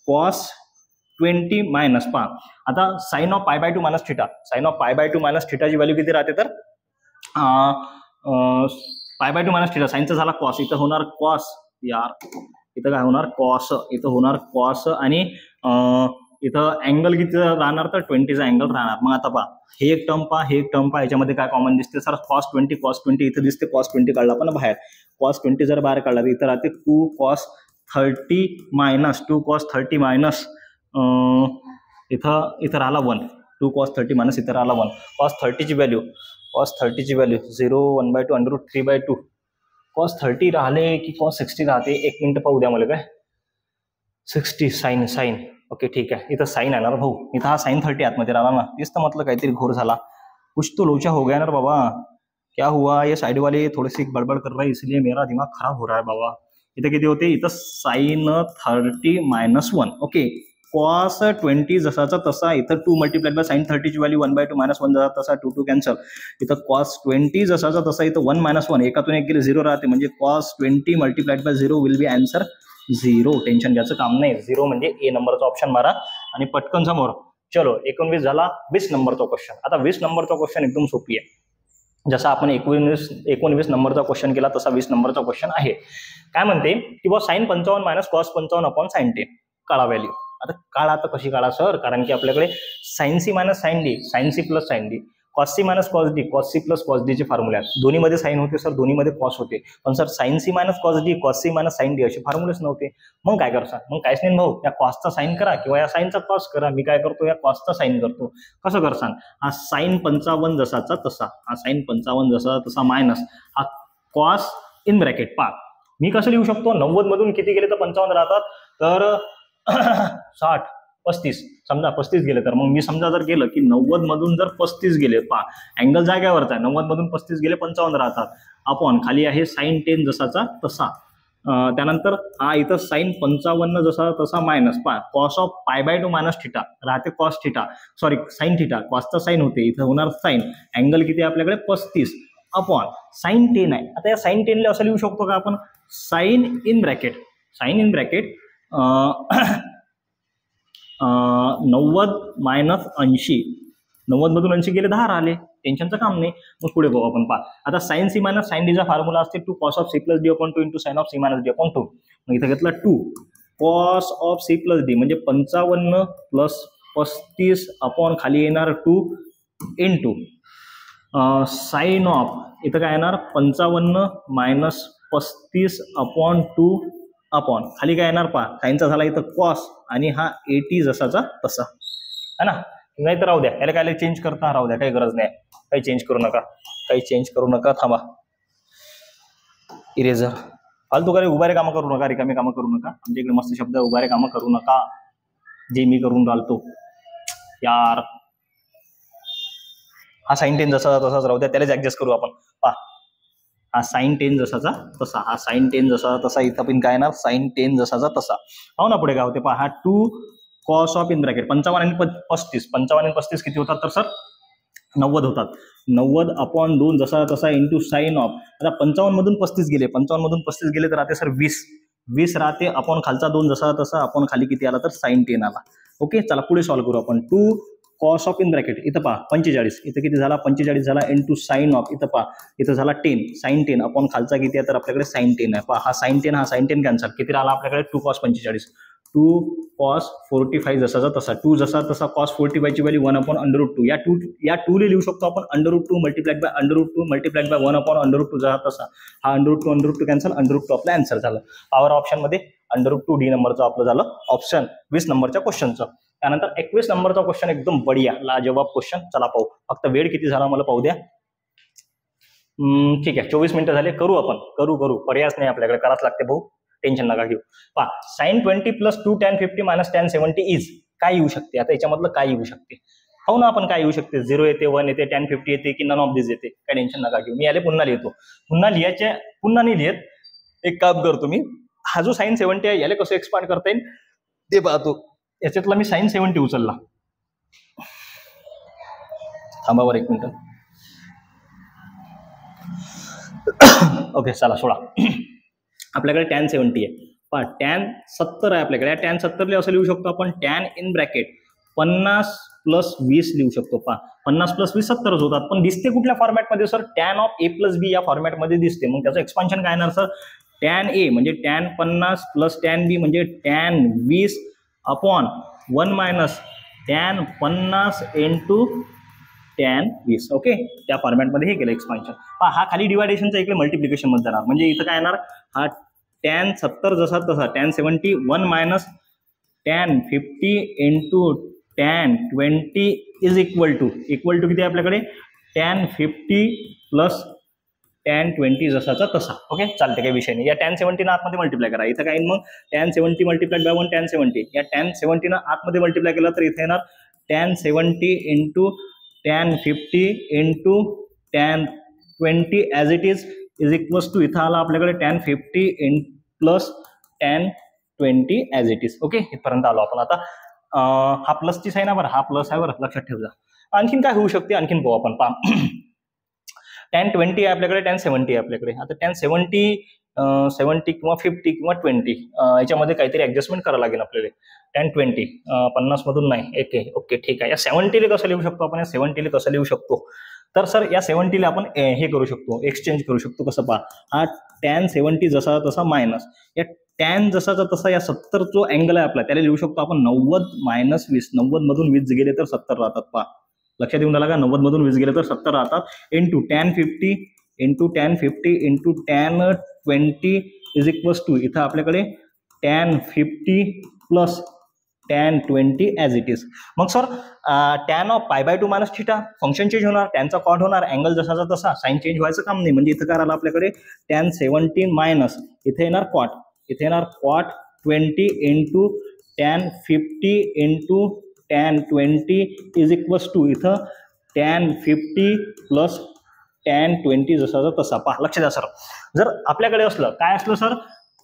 कॉस 20 मायनस पहा आता sine of pi by two minus theta, sine of pi by two minus थिटाची व्हॅल्यू किती राहते तर pi by two minus theta, साइनचा झाला कॉस, इथं होणार कॉस यार, इथं काय होणार कॉस, इथं होणार कॉस आणि इथं अँगल किती राहणार तर 20चा अँगल राहणार. मग आता पहा हे एक टर्म पहा, हे एक टर्म पहा, याच्यामध्ये काय कॉमन दिसते सर cos 20 इथं दिसते cos 20 काढला पण बाहेर, cos 20 जर बाहेर काढला तर इथं राहते 2 cos 30 मायनस 2 cos 30 मायनस इथं राहिला 1, 2 cos 30 मायनस इथं राहिला 1, cos 30ची व्हॅल्यू 0 1/2 √3/2 cos 30 राहिले की cos 60 राहते, एक मिनिट पाहू द्या मला काय 60 साइन ओके ठीक आहे, इथं साइन आहे ना भाऊ, इथं हा sin 30 आतमध्ये राहिला ना, तेच तर म्हटलं काहीतरी घोर झाला, कुछ तो लोचा हो गया ना बाबा, क्या हुआ ये साइड वाले थोड़े से बड़बड़ कर रहा है इसलिए मेरा दिमाग खराब हो रहा है बाबा. इथं किती होते, इथं sin 30 मायनस 1 ओके, cos 20 जसाचा तसा, इथं 2 मल्टिप्लाइड बाय sin 30 ची व्हॅल्यू 1/2 मायनस 1 जसा तसा 2 कॅन्सल, इथं cos 20 जसाचा तसा, इथं 1 मायनस 1 एकातून एक गेले 0 राहते, म्हणजे cos 20 multiplied bye 0 will be answer 0. Tension घ्यायचं काम नाही, 0 म्हणजे ए नंबरचा ऑप्शन मारा आणि पटकन समोर. चलो 19 झाला, 20 नंबरचा क्वेश्चन. आता 20 नंबरचा क्वेश्चन एकदम सोपी आहे, जसा आपण 19 नंबरचा क्वेश्चन केला तसा 20 नंबरचा क्वेश्चन आहे. काय म्हणते की बा sin 55 minus cos 55 upon sin 10 काढा व्हॅल्यू. आता काढा तर कशी काढा सर, कारण की आपल्याकडे sin c minus sin d, sin c plus sin d, cos c minus cos d, cos c plus cos d चे फॉर्म्युले आहेत. दोन्हीमध्ये साइन होते सर, दोन्हीमध्ये cos होते, पण sir sin c minus cos d, cos c minus sin d असे फॉर्म्युलेच नव्हते. मग काय करसा, मग काहीच नाही भाऊ, या cosचा साइन करा किंवा या साइनचा cos करा. मी काय करतो, या cosचा साइन करतो. कसं करसान, हा sin 55 जसाचा तसा, हा sin 55 जसा तसा मायनस हा cos इन ब्रॅकेट पा, मी कसं लिहू शकतो, 90 मधून किती गेले तर 55 राहतात, तर 60 35 समजा 35 गेले, तर मग मी समजा जर गेलं की 90 मधून जर 35 गेले पहा, अँगल जाग्यावरचा आहे, 90 मधून 35 गेले 55 राहतात, आपण खाली आहे sin 10 जसाचा तसा, त्यानंतर हा इथं sin 55 जसा तसा मायनस पहा cos of pi by two minus theta राहते cos theta, sorry sin theta, cosचा साइन होते, इथं होणार साइन, अँगल किती आहे आपल्याकडे 35 अपॉन sin 10 आहे. आता या sin 10 ला असं लिहू शकतो का आपण, साइन इन ब्रॅकेट 90 मायनस 80, 90 मधून 80 गेले 10 राहिले, टेन्शनचं काम नाही. मग पुढे बघू आपण पहा, आता sin c minus sin d चा फॉर्म्युला असते 2 cos of c plus d upon 2 into sin of c minus d upon 2. मग इथं घेतला 2 cos of c plus d म्हणजे 55 प्लस 35 अपॉन खाली येणार 2 इंटू साइन ऑफ, इथं काय येणार 55 मायनस 35 अपॉन 2 अपॉन खाली काय येणार पहा, साइनचा झाला इथं cos आणि हा 80 जसाचा तसा है ना. नाही तर राहू द्या, याला काय चेंज करता राहू द्या, काही गरज नाही, काही चेंज करू नका, थांबा इरेजर, फालतू काही उभारे कामं करू नका, रिकामे कामं करू नका. आमच्या इकडे मस्त शब्द उभारे कामं करू नका, जे मी करून राहतो यार. हा sin 10 जसा तसाच राहू द्या, त्यालाच ऍडजस्ट करू आपण. पहा हा sin 10 जसाचा तसा, हा sin 10 जसा तसा, इथं पण काय येणार sin 10 जसाचा तसा. हो ना, पुढे काय होते पहा, हा 2 cos ऑफ इन ब्रॅकेट 55 आणि 35 किती होतात तर सर 90 होतात, 90 अपॉन 2 जसा तसा इंटू साइन ऑफ. आता 55 मधून 35 गेले, 55 मधून 35 गेले तर राहते सर 20 राहते, अपॉन खालचा 2 जसा तसा, अपॉन खाली किती आला तर sin 10 आला. ओके, चला पुढे सॉल्व्ह करू आपण. 2 cos ऑफ इन ब्रॅकेट, इथं पहा 45, इथं किती झाला 45 झाला, इंटू साइन ऑफ, इथं पहा इथं झाला 10 sin 10 अपॉन खालचा किती आहे तर आपल्याकडे sin 10 आहे. पहा हा sin 10 हा sin 10 कॅन्सल, किती राहिला आपल्याकडे 2 cos 45, 2 cos 45 जसाचा तसा, 2 जसा तसा cos 45 ची व्हॅल्यू 1 अपॉन √2, या 2 लिहू शकतो आपण √2 मल्टिप्लाइड बाय √2 मल्टिप्लाइड बाय 1 अपॉन √2 जसा तसा, हा √2 कॅन्सल, √2 आपला आन्सर झालं. पॉवर ऑप्शन मध्ये √2 डी नंबरचं आपलं झालं ऑप्शन 20 नंबरच्या क्वेश्चनचं. त्यानंतर 21 नंबरचा क्वेश्चन एकदम बढिया लाजवाब क्वेश्चन, चला पाहू. फक्त वेळ किती झाला मला पाहू द्या. ठीक आहे, 24 मिनिटं झाले, करू आपण, करू पर्यायच नाही आपल्याकडे, करावंच लागते भाऊ, टेन्शन नका घेऊ. पहा sin 20 plus 2 tan 50 minus tan 70 is काय येऊ शकते, आता याच्यामधलं काय येऊ शकते, हो ना, आपण काय येऊ शकते, 0 येते, 1 येते, tan 50 येते की नन ऑफ दिस येते, काय टेन्शन नका घेऊ. मी याला पुन्हा लिहितो, पुन्हा नाही लिहित, एक काम करतो मी, हा जो sin 70 आहे याला कसं एक्सपांड करता येईल ते पाहतो. याच्यातला मी sin 70 उचलला, थांबावर एक मिनिट. ओके चला सोडा, आपल्याकडे tan 70 आहे, टॅन 70 आहे आपल्याकडे. या टॅन 70 असं लिहू शकतो आपण टॅन इन ब्रॅकेट 50 + 20 लिहू शकतो. 50 + 20 70च होतात. पण दिसते कुठल्या फॉर्मॅटमध्ये sir? Tan of A plus B या फॉर्मॅटमध्ये दिसते. मग त्याचं एक्सपान्शन काय येणार सर? टॅन ए म्हणजे टॅन 50 + टॅन बी म्हणजे tan 20 upon 1 minus tan 50 into tan 20. Okay, त्या फॉर्मॅटमध्ये हे केलं एक्सपान्शन. हा खाली डिवायडेशनचा इकडे मल्टिप्लिकेशन मध्ये जाणार. म्हणजे इथं काय येणार? हा टॅन 70 जसा तसा tan 70 1 minus tan 50 into tan 20 is equal to किती आपल्याकडे? टॅन 50 + टॅन 20 जसाचा तसा. ओके, चालते, काही विषय नाही. या टॅन 70 ना आतमध्ये मल्टिप्लाय करा. इथं काय मग टॅन 70 मल्टिप्लाय बाय 1 टॅन 70. या टॅन 70 ना आतमध्ये मल्टिप्लाय केला तर इथे येणार tan 70 into tan 50 into tan 20 as it is equals to इथं आला आपल्याकडे tan 50 + tan 20 as it is. Okay, इथपर्यंत आलो आपण. आता हा प्लसची साईन आहे बरं, हा प्लस आहे बरं, लक्षात ठेवा. आणखीन काय होऊ शकते? आणखीन पाहू आपण. पहा, टॅन 20 आहे आपल्याकडे, टॅन 70 आहे आपल्याकडे. आता टॅन 70 किंवा 50 किंवा 20 याच्यामध्ये काहीतरी ऍडजस्टमेंट करावं लागेल आपल्याला. टॅन 20 50 मधून नाही. ओके ठीक आहे. या 70 कसं लिहू शकतो आपण? या 70 कसं लिहू शकतो? तर सर या 70 आपण हे करू शकतो, एक्सचेंज करू शकतो. कसं? पहा, हा टॅन 70 जसा तसा मायनस या टॅन जसाचा तसा या 70 जो अँगल आहे आपला त्याला लिहू शकतो आपण 90 - 20. 90 मधून 20 गेले तर 70 राहतात. पहा, लक्षात येऊन आला का? 90 मधून 20 गेले तर 70 राहतात. Into tan 50 into tan 50 into tan 20 is equals to इथं आपल्याकडे tan 50 + tan 20 as it is. मग sir tan of π/2 minus theta function change होणार, टॅनचा कॉट होणार, अँगल जसाचा तसा, साईन चेंज व्हायचं काम नाही. म्हणजे इथं काय आलं आपल्याकडे? टॅन 70 मायनस इथे येणार कॉट, इथे येणार cot 20 into tan 50 into tan 20 is equals to इथं टॅन 50 + टॅन 20 जसाचा तसा. पहा, लक्ष द्या सर, जर आपल्याकडे असलं काय असलं sir?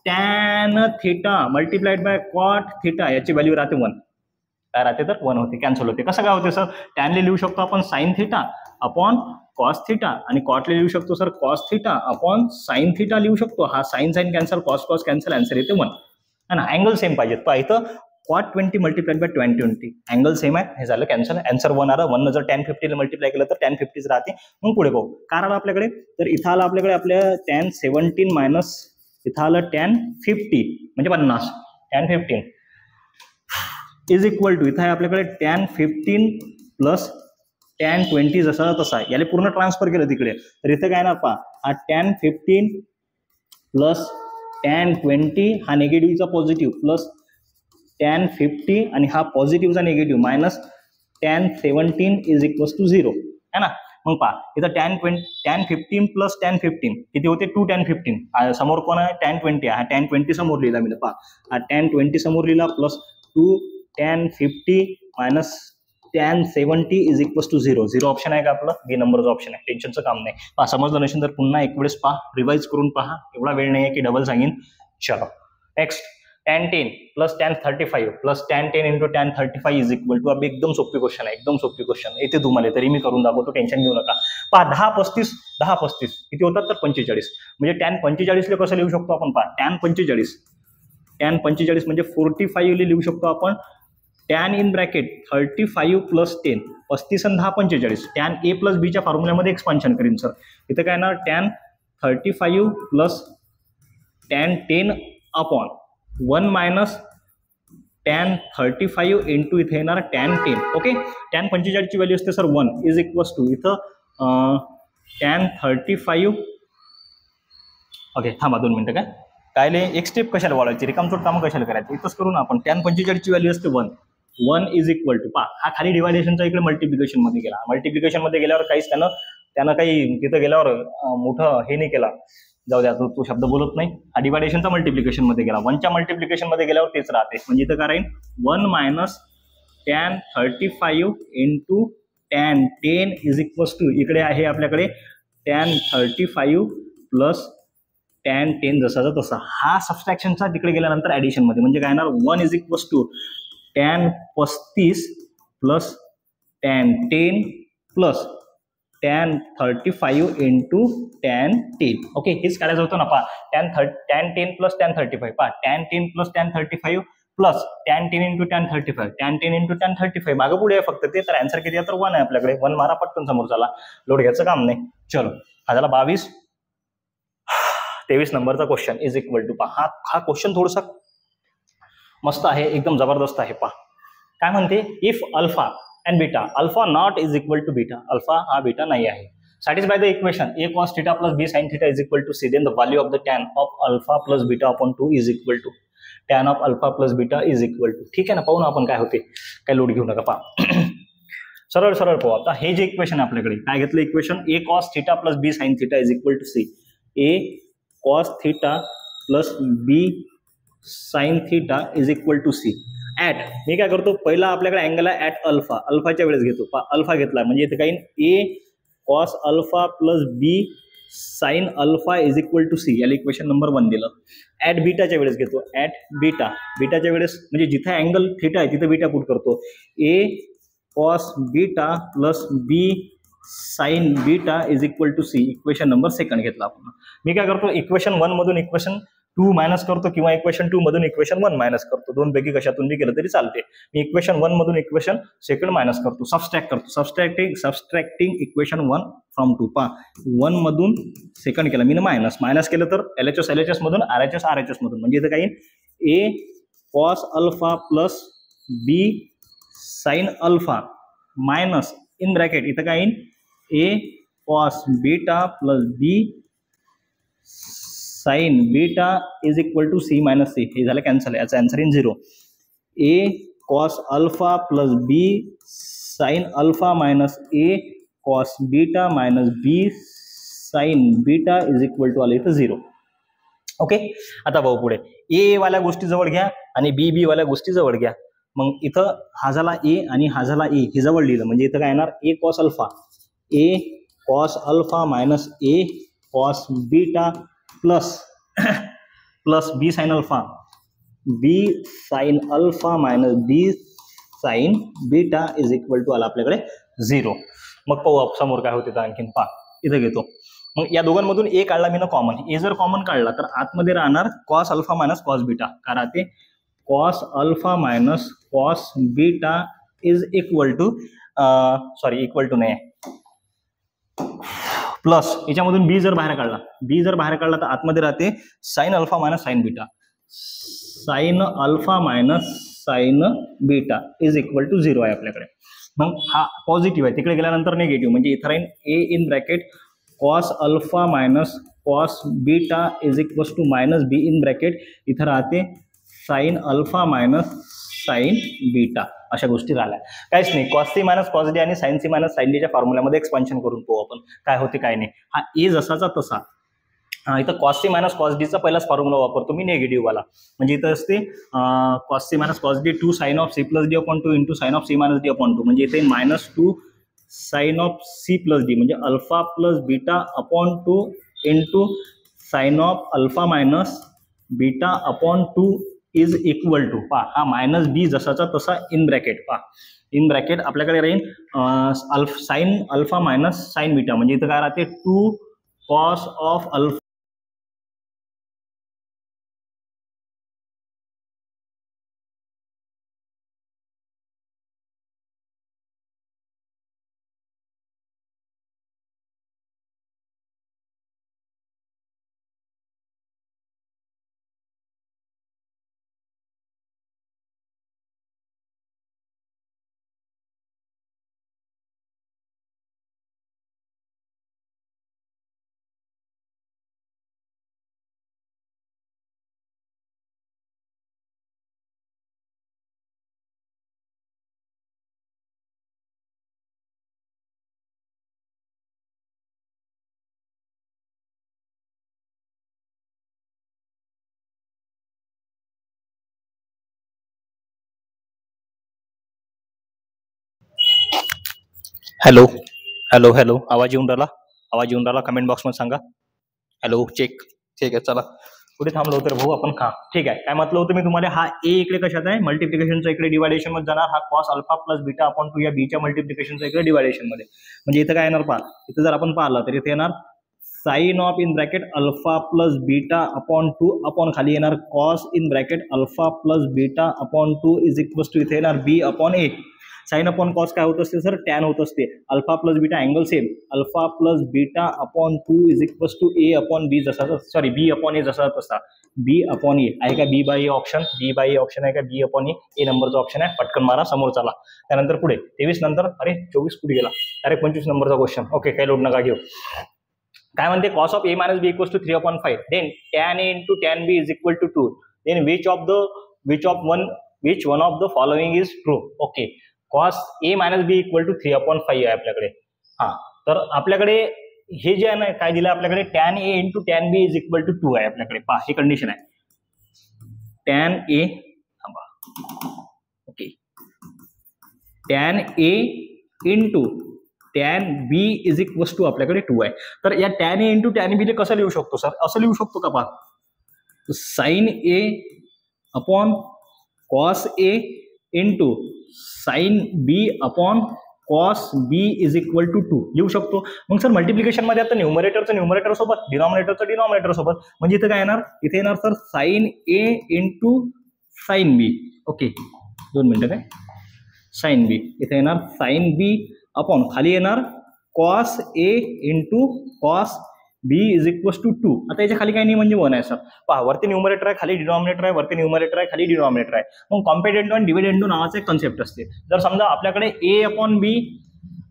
Tan theta multiplied by cot theta, याची व्हॅल्यू राहते 1. काय राहते? तर 1 होते, कॅन्सल होते. कसं काय होते सर? टॅनले लिहू शकतो आपण sine theta upon cos theta आणि कॉटले लिहू शकतो sir cos theta upon sine theta लिहू शकतो. हा sine cancel, cos cancel, answer येते 1 है ना. अँगल सेम पाहिजेत. पहा, इथं cot 20 multiplied by tan 20 angle same आहे, हे झालं कॅन्सल. आन्सर 1 आला. 1 जर टॅन 50 मल्टिप्लाय केलं तर टॅन 50 राहते. मग पुढे पाहू काय आलं आपल्याकडे. तर इथं आलं आपल्याकडे आपल्या टॅन 17 मायनस इथं आलं टॅन 50 म्हणजे 50 टॅन 15 इज इक्वल टू इथं आहे आपल्याकडे टॅन 15 + टॅन 20 जसा तसा. याला पूर्ण ट्रान्सफर केलं तिकडे तर इथं काय येणार? पहा, हा टॅन 15 + टॅन 20 हा निगेटिव्हचा पॉझिटिव्ह प्लस टॅन 50 आणि हा पॉझिटिव्हचा negative minus tan 17 is equals to 0 है ना. मग पहा, इथं टॅन 15 + टॅन 15 किती होते? 2 टॅन 15. समोर कोण आहे? टॅन 20 आहे. हा टॅन 20 समोर लिहिला मी. पहा, हा टॅन 20 समोर लिहिला plus 2 tan 50 minus tan 70 is equals to 0. 0 option आहे का आपलं? बी नंबरचं ऑप्शन आहे. टेन्शनचं काम नाही. पहा, समजलं नसेल तर पुन्हा एक वेळेस पहा, रिवाइज करून पहा. एवढा वेळ नाही आहे की डबल सांगेन. चलो next, tan 10 + tan 35 + tan 10 into tan 35 is equal to. अब एकदम सोपी क्वेश्चन आहे, एकदम सोपी क्वेश्चन येते तुम्हाला, तरी मी करून दाखवतो, टेन्शन घेऊ नका. पहा, 10 35 किती होतात? तर 45. म्हणजे टॅन 45 ला कसं लिहू शकतो आपण? पहा, टॅन 45 म्हणजे 45 लिहू शकतो आपण टॅन इन ब्रॅकेट 35 + 10 35 आणि 10 45. टॅन ए + बीच्या फॉर्म्युल्यामध्ये एक्सपान्शन करीन सर. इथं काय येणार? Tan 35 + tan 10 upon 1 minus tan 35 into इथे येणार टॅन 10. ओके, टॅन 45 ची व्हॅल्यू असते सर 1 इज इक्वल्स टू इथं टॅन 35. ओके, थांबा 2 मिनिटं. कायले एक स्टेप कशाला वाढवायची? रिकामचोट कामं कशाला करायची? इथंच करू ना आपण. टॅन 45 ची व्हॅल्यू असते 1 इज इक्वल टू. पहा, हा खाली डिवायडेशनचा इकडे मल्टिप्लिकेशन मध्ये गेला. मल्टिप्लिकेशन मध्ये गेल्यावर काहीच त्यानं काही तिथं गेल्यावर मोठं हे नाही केला. जाऊ द्या, तो शब्द बोलत नाही. हा डिवायडेशनचा मल्टिप्लिकेशन मध्ये गेला. 1च्या मल्टिप्लिकेशन मध्ये गेल्यावर तेच राहते. म्हणजे इथं काय राहील? 1 minus tan 35 into tan 10 is equals to इकडे आहे आपल्याकडे टॅन 35 + टॅन 10 जसाचा तसा. हा सबस्ट्रॅक्शनचा तिकडे गेल्यानंतर ऍडिशन मध्ये म्हणजे काय येणार? 1 is equals to tan 35 + tan 10 + tan 35 into tan 10. Okay, हेच काढायचं होतं ना. पहा tan 10 प्लस tan 35. पहा tan 10 plus tan 35 plus tan 10 into tan 35. tan 10 into tan 35 मागं पुढे आहे फक्त ते. तर आन्सर किती आहे तर 1 आहे आपल्याकडे. 1 मारा पटकन समोरच्याला, लोड घ्यायचं काम नाही. चलो, हा झाला 22. 23 नंबरचा क्वेश्चन इज इक्वल टू. पहा हा क्वेश्चन थोडासा मस्त आहे, एकदम जबरदस्त आहे. पहा काय म्हणते, if alpha and beta, alpha not is equal to beta, alpha हा बीटा नाही आहे. Satisfy the equation a cos theta plus b sin theta is equal to c, then the value of the tan of alpha plus beta upon 2 is equal to tan of alpha plus beta is equal to. ठीक आहे ना, पाहू ना आपण काय होते, काय load घेऊ नका. पहा सरळ सरळ पाहू. आता हे जे इक्वेशन आहे आपल्याकडे, काय घेतलं equation, a cos theta plus b sin theta is equal to c, a cos theta plus b sin theta is equal to c. ऍट, मी काय करतो, पहिला आपल्याकडे अँगल आहे ऍट अल्फा, अल्फाच्या वेळेस घेतो. अल्फा घेतला म्हणजे इथे काही A cos alpha plus B sine alpha is equal to C, याला इक्वेशन नंबर 1 दिलं. ऍट बीटाच्या वेळेस घेतो, ऍट बीटा, बीटाच्या वेळेस म्हणजे जिथे अँगल थीटा आहे तिथे बीटा पुट करतो. A cos beta plus B sine beta is equal to C, equation number 2 घेतला आपण. मी काय करतो, इक्वेशन 1 मधून इक्वेशन 2 मायनस करतो किंवा इक्वेशन 2 मधून इक्वेशन 1 मायनस करतो. दोन पैकी कशातून बी केलं तरी चालते. मी इक्वेशन 1 मधून इक्वेशन 2 मायनस करतो, सबस्ट्रॅक्ट करतो. Subtracting equation 1 from 2. पहा 1 मधून 2 केलं मी मायनस केलं तर LHS मधून RHS मधून, म्हणजे इथं काही A cos alpha plus B sine alpha minus in bracket इथं काही A cos beta plus B sine beta is equal to C minus C, हे झालं कॅन्सल. याचा answer in 0. A cos alpha plus B sine alpha minus A cos beta minus B sine beta is equal to आलं इथं 0. Okay, आता भाऊ पुढे ए वाल्या गोष्टी जवळ घ्या आणि बी वाल्या गोष्टी जवळ घ्या. मग इथं हा झाला ए आणि हा झाला ए, हे जवळ लिहिलं म्हणजे इथं काय येणार, A cos alpha, A cos alpha minus A cos beta plus B sine alpha, B sine alpha minus B sine beta is equal to आला आपल्याकडे 0. मग पाहू समोर काय होते तर आणखीन. पहा इथं घेतो, मग या दोघांमधून ए काढला मी ना कॉमन. ए जर कॉमन काढला तर आतमध्ये राहणार cos alpha minus cos beta, का राहते cos alpha minus cos beta is equal to equal to नाही प्लस, याच्यामधून बी जर बाहेर काढला तर आतमध्ये राहते sine alpha minus sine beta, sine alpha minus sine beta is equal to 0 आहे आपल्याकडे. मग हा पॉझिटिव्ह आहे, तिकडे गेल्यानंतर निगेटिव्ह, म्हणजे इथं राहील A in bracket cos alpha minus cos beta is equal to minus B in bracket, इथं राहते sine alpha minus sine beta. अशा गोष्टी राहिल्या, काहीच नाही. Cos C minus cos D आणि साइन सी मायनस साइन डीच्या फॉर्म्युल्यामध्ये एक्सपान्शन करून पाहू आपण काय होते काय नाही. हा ए जसाचा तसा, इथं कॉस सी मायनस कॉस डीचा पहिलाच फॉर्म्युला वापरतो मी, निगेटिव्ह वाला. म्हणजे इथं असते cos C minus cos D 2 sine of C plus D upon 2 into sine of C minus D upon 2, म्हणजे इथे -2 sine of C plus D, म्हणजे alpha plus beta upon 2 into sine of alpha minus beta upon 2 is equal to. पहा हा minus B जसाचा तसा in bracket. पहा in bracket आपल्याकडे राहील sine alpha minus sine beta, म्हणजे इथं काय राहते 2 cos of alpha hello hello hello, आवाज येऊन राहिला? कमेंट बॉक्समध्ये सांगा. Hello, check. ठीक आहे, चला कुठे थांबलो होतं भाऊ आपण? हा ठीक आहे. काय म्हटलं होतं मी तुम्हाला? हा ए इकडे कशात आहे? मल्टिप्लिकेशनचा इकडे डिवायडेशन मध्ये जाणार. हा cos alpha plus beta upon 2 या बीच्या मल्टिप्लिकेशनचा इकडे डिवायडेशन मध्ये. म्हणजे इथं काय येणार पहा, इथं जर आपण पाहिलं तर इथे येणार sine of in bracket alpha plus beta upon 2 upon खाली येणार cos in bracket alpha plus beta upon 2 is equal to इथे येणार B upon A. Sine upon cos काय होत असते सर? टॅन होत असते. Alpha plus beta angle same, alpha plus beta upon 2 is equal to A upon B जसा, sorry बी upon ए जसा तसा, बी अपॉन ए आहे का? B by A option, B by A option आहे का? बी अपॉन ए नंबरचा ऑप्शन आहे. पटकन मारा, समोर चला. त्यानंतर पुढे 23 नंतर, अरे 24 कुठे गेला? अरे 25 नंबरचा क्वेश्चन. ओके, काही लोड नका घेऊ. काय म्हणते? Cos of A minus B equals to 3/5. Then tan A into tan B is equal to 2. Then which one of the following is true. Okay, cos A minus B equal to 3/5 आहे आपल्याकडे. हा, तर आपल्याकडे हे जे आहे ना, काय दिलं आपल्याकडे? Tan A into tan B is equal to 2 आहे आपल्याकडे. पहा, ही कंडिशन आहे. Tan A, okay, tan A into tan B is equal to आपल्याकडे 2 आहे. तर या tan A into tan B कसं लिहू शकतो सर? असं लिहू शकतो का? पहा, sine A upon cos A into sine B upon cos B is equal to 2 लिहू शकतो. मग सर मल्टिप्लिकेशन मध्ये आता न्यूमरेटरचं न्यूमरेटर सोबत, डिनॉमिनेटरचं डिनॉमिनेटर सोबत, म्हणजे इथं काय येणार? इथे येणार sir sign A into sine B. Okay, 2 मिनिटं. काय साइन बी? इथे येणार साइन बी अपॉन खाली येणार cos A into cos B is equal to 2. आता याच्या खाली काही नाही, म्हणजे 1 आहे सर. पहा, वरती न्यूमरेटर आहे, खाली डिनॉमिनेटर आहे, वरती न्यूमरेटर आहे, खाली डिनॉमिनेटर आहे. मग कॉम्पेटेंडो आणि डिव्हिडेंडो नावाचा एक कन्सेप्ट असते. जर समजा आपल्याकडे A upon B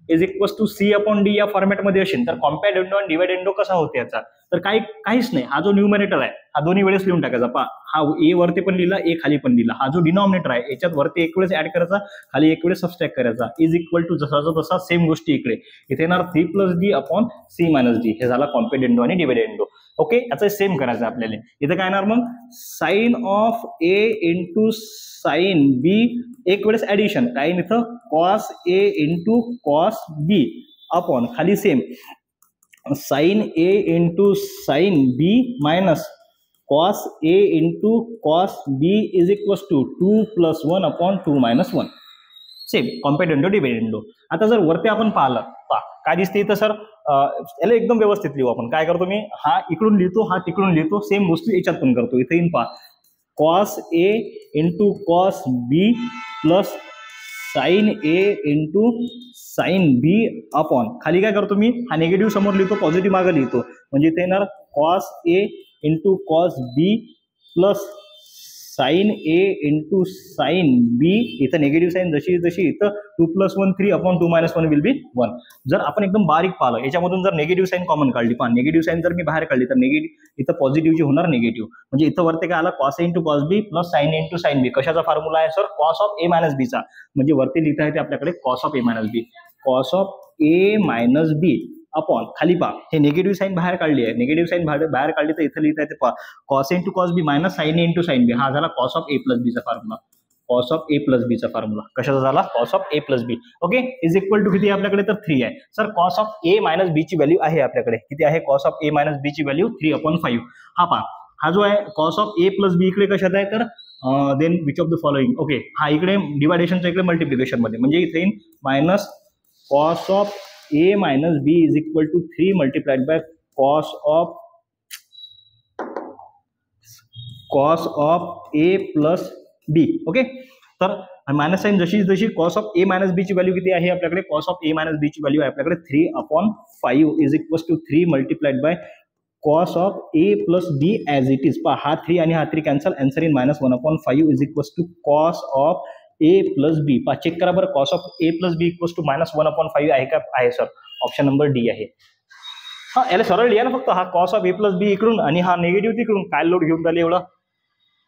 is equal to C upon D या फॉर्मॅटमध्ये असेल, तर कॉम्पेटेंडो आणि डिव्हिडेंडो कसा होते याचा? तर काहीच नाही. हा जो न्यूमरेटर आहे हा दोन्ही वेळेस लिहून टाकायचा. पहा, हा ए वरती पण लिहिला, ए खाली पण लिहिला. हा जो डिनॉमिनेटर आहे याच्यात वरती एक वेळेस ऍड करायचा, खाली एक वेळेस सबस्ट्रॅक्ट करायचा. इज इक्वल टू जसाचा तसा सेम गोष्टी इकडे. इथे येणार C plus D upon C minus D. हे झाला कॉम्पेटेंडो आणि डिव्हिडेंडो. ओके, याचं सेम करायचं आपल्याला. इथं काय येणार मग? Sine of A into sine B, एक वेळेस ऍडिशन. काय इथं? Cos A into cos B upon खाली same sine A into sine B minus cos A into cos B is equal to 2 + 1 अपॉन 2 - 1. Same componendo dividendo. आता जर वरती आपण पाहिलं, पहा काय दिसते इथं सर? याला एकदम व्यवस्थित लिहू आपण. काय करतो मी? हा इकडून लिहितो, हा तिकडून लिहितो, सेम गोष्टी याच्यात पण करतो. इथे येईन पहा, cos A into cos B plus sine A into sine B upon खाली काय करतो मी? हा निगेटिव्ह समोर लिहितो, पॉझिटिव्ह मागे लिहितो. म्हणजे इथे येणार cos A into cos B plus sine A into sine बी. इथं निगेटिव्ह साइन जशी जशी इथं 2 + 1 3 अपॉन 2 - 1 विल बी 1. जर आपण एकदम बारीक पाहिलं, याच्यामधून जर निगेटिव्ह साइन कॉमन काढली, पहा निगेटिव्ह साइन जर मी बाहेर काढली तर निगेटिव्ह इथं पॉझिटिव्हची होणार निगेटिव्ह. म्हणजे इथं वरती काय आला? Cos A into cos B plus sine A into sine B. कशाचा फॉर्म्युला आहे sir? Cos of A minus बीचा. म्हणजे वरती लिहिता येते आपल्याकडे cos of A minus B, cos of A minus B upon खाली पहा, हे निगेटिव्ह साइन बाहेर काढली आहे. निगेटिव्ह साइन बाहेर काढली तर इथं लिहिता येते पहा, cos A into cos B minus sine A into sine B. हा झाला कॉस ऑफ ए प्लस बीचा formula. Cos of A plus बीचा फॉर्म्युला कशाचा झाला? Cos of A plus B. Okay, is equal to किती आहे आपल्याकडे? तर 3 आहे. Sir cos of A minus B ची व्हॅल्यू आहे आपल्याकडे. किती आहे? Cos of A minus B ची व्हॅल्यू 3/5. हा पहा, हा जो आहे cos of A plus B इकडे कशात आहे? तर then which of the following. Okay, हा इकडे डिवायडेशनचा इकडे मल्टिप्लिकेशन मध्ये, म्हणजे इथे येईल minus cos of A minus B is equal to 3 multiplied by cos of A plus B. Okay, तर मायनस साइन जशी जशी cos of A minus B ची व्हॅल्यू किती आहे आपल्याकडे? Cos of A minus B ची व्हॅल्यू आहे आपल्याकडे 3/5 is equal to 3 multiplied by cos of A plus B as it is. पहा, हा 3 आणि हा 3 cancel, answer in -1/5 is equal to cos of A plus B. पहा चेक करा बरं, cos of A plus B equal to -1/5 आहे का? आहे सर, ऑप्शन नंबर डी आहे. हा, याला सरळ लिहा ना फक्त, हा कॉस ऑफ ए प्लस बी इकडून आणि हा निगेटिव्ह तिकडून. काय लोड घेऊन झाले?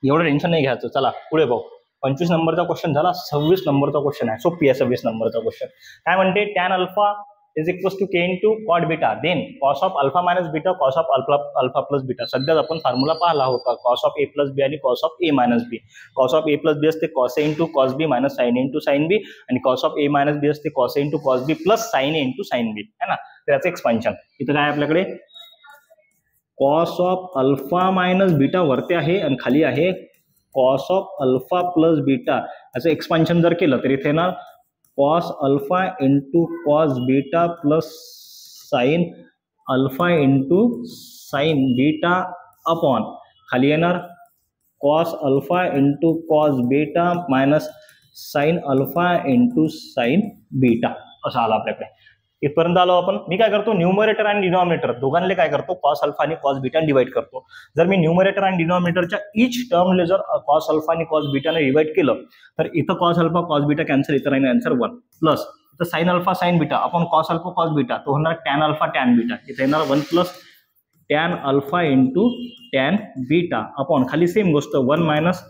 एवढं टेन्शन नाही घ्यायचं. चला पुढे पाहू. 25 नंबरचा क्वेश्चन झाला. 26 नंबरचा क्वेश्चन आहे, सोपी आहे 26 नंबरचा क्वेश्चन. काय म्हणते? Tan alpha is equal to K into cot beta, then cos of alpha minus beta cos of alpha plus beta. सध्याच आपण फॉर्म्युला पाहिला होता, cos of A plus B आणि cos of A minus B. Cos of A plus B असते cos A into cos B minus sine A into sine B, आणि cos of A minus B असते cos A into cos B plus sine A into sine बी, है ना. त्याचं expansion इथं काय आपल्याकडे? Cos of alpha minus beta वरती आहे आणि खाली आहे cos of alpha plus beta. असं एक्सपान्शन जर केलं तर इथे येणार cos alpha into cos beta plus sine alpha into sine beta upon खाली येणार cos alpha into cos beta minus sine alpha into sine beta असं आलं आपल्याकडे. इथपर्यंत आलो आपण. मी काय करतो न्यूमरेटर आणि डिनॉमिनेटर दोघांना काय करतो कॉस अल्फा आणि कॉस बीटा डिवाइड करतो. जर मी न्यूमरेटर आणि डिनॉमिनेटरच्या इच टर्मले जर कॉस अल्फा आणि कॉस बीटाने डिवाइड केलं तर इथं cos alpha cos beta cancel, इथं राहील आन्सर 1 प्लस इथं साइन अल्फा साइन बीटा आपण कॉस अल्फा कॉस बीटा तो होणार टॅन अल्फा टॅन बीटा, इथे येणार 1 plus tan alpha into tan beta upon खाली सेम गोष्ट 1 minus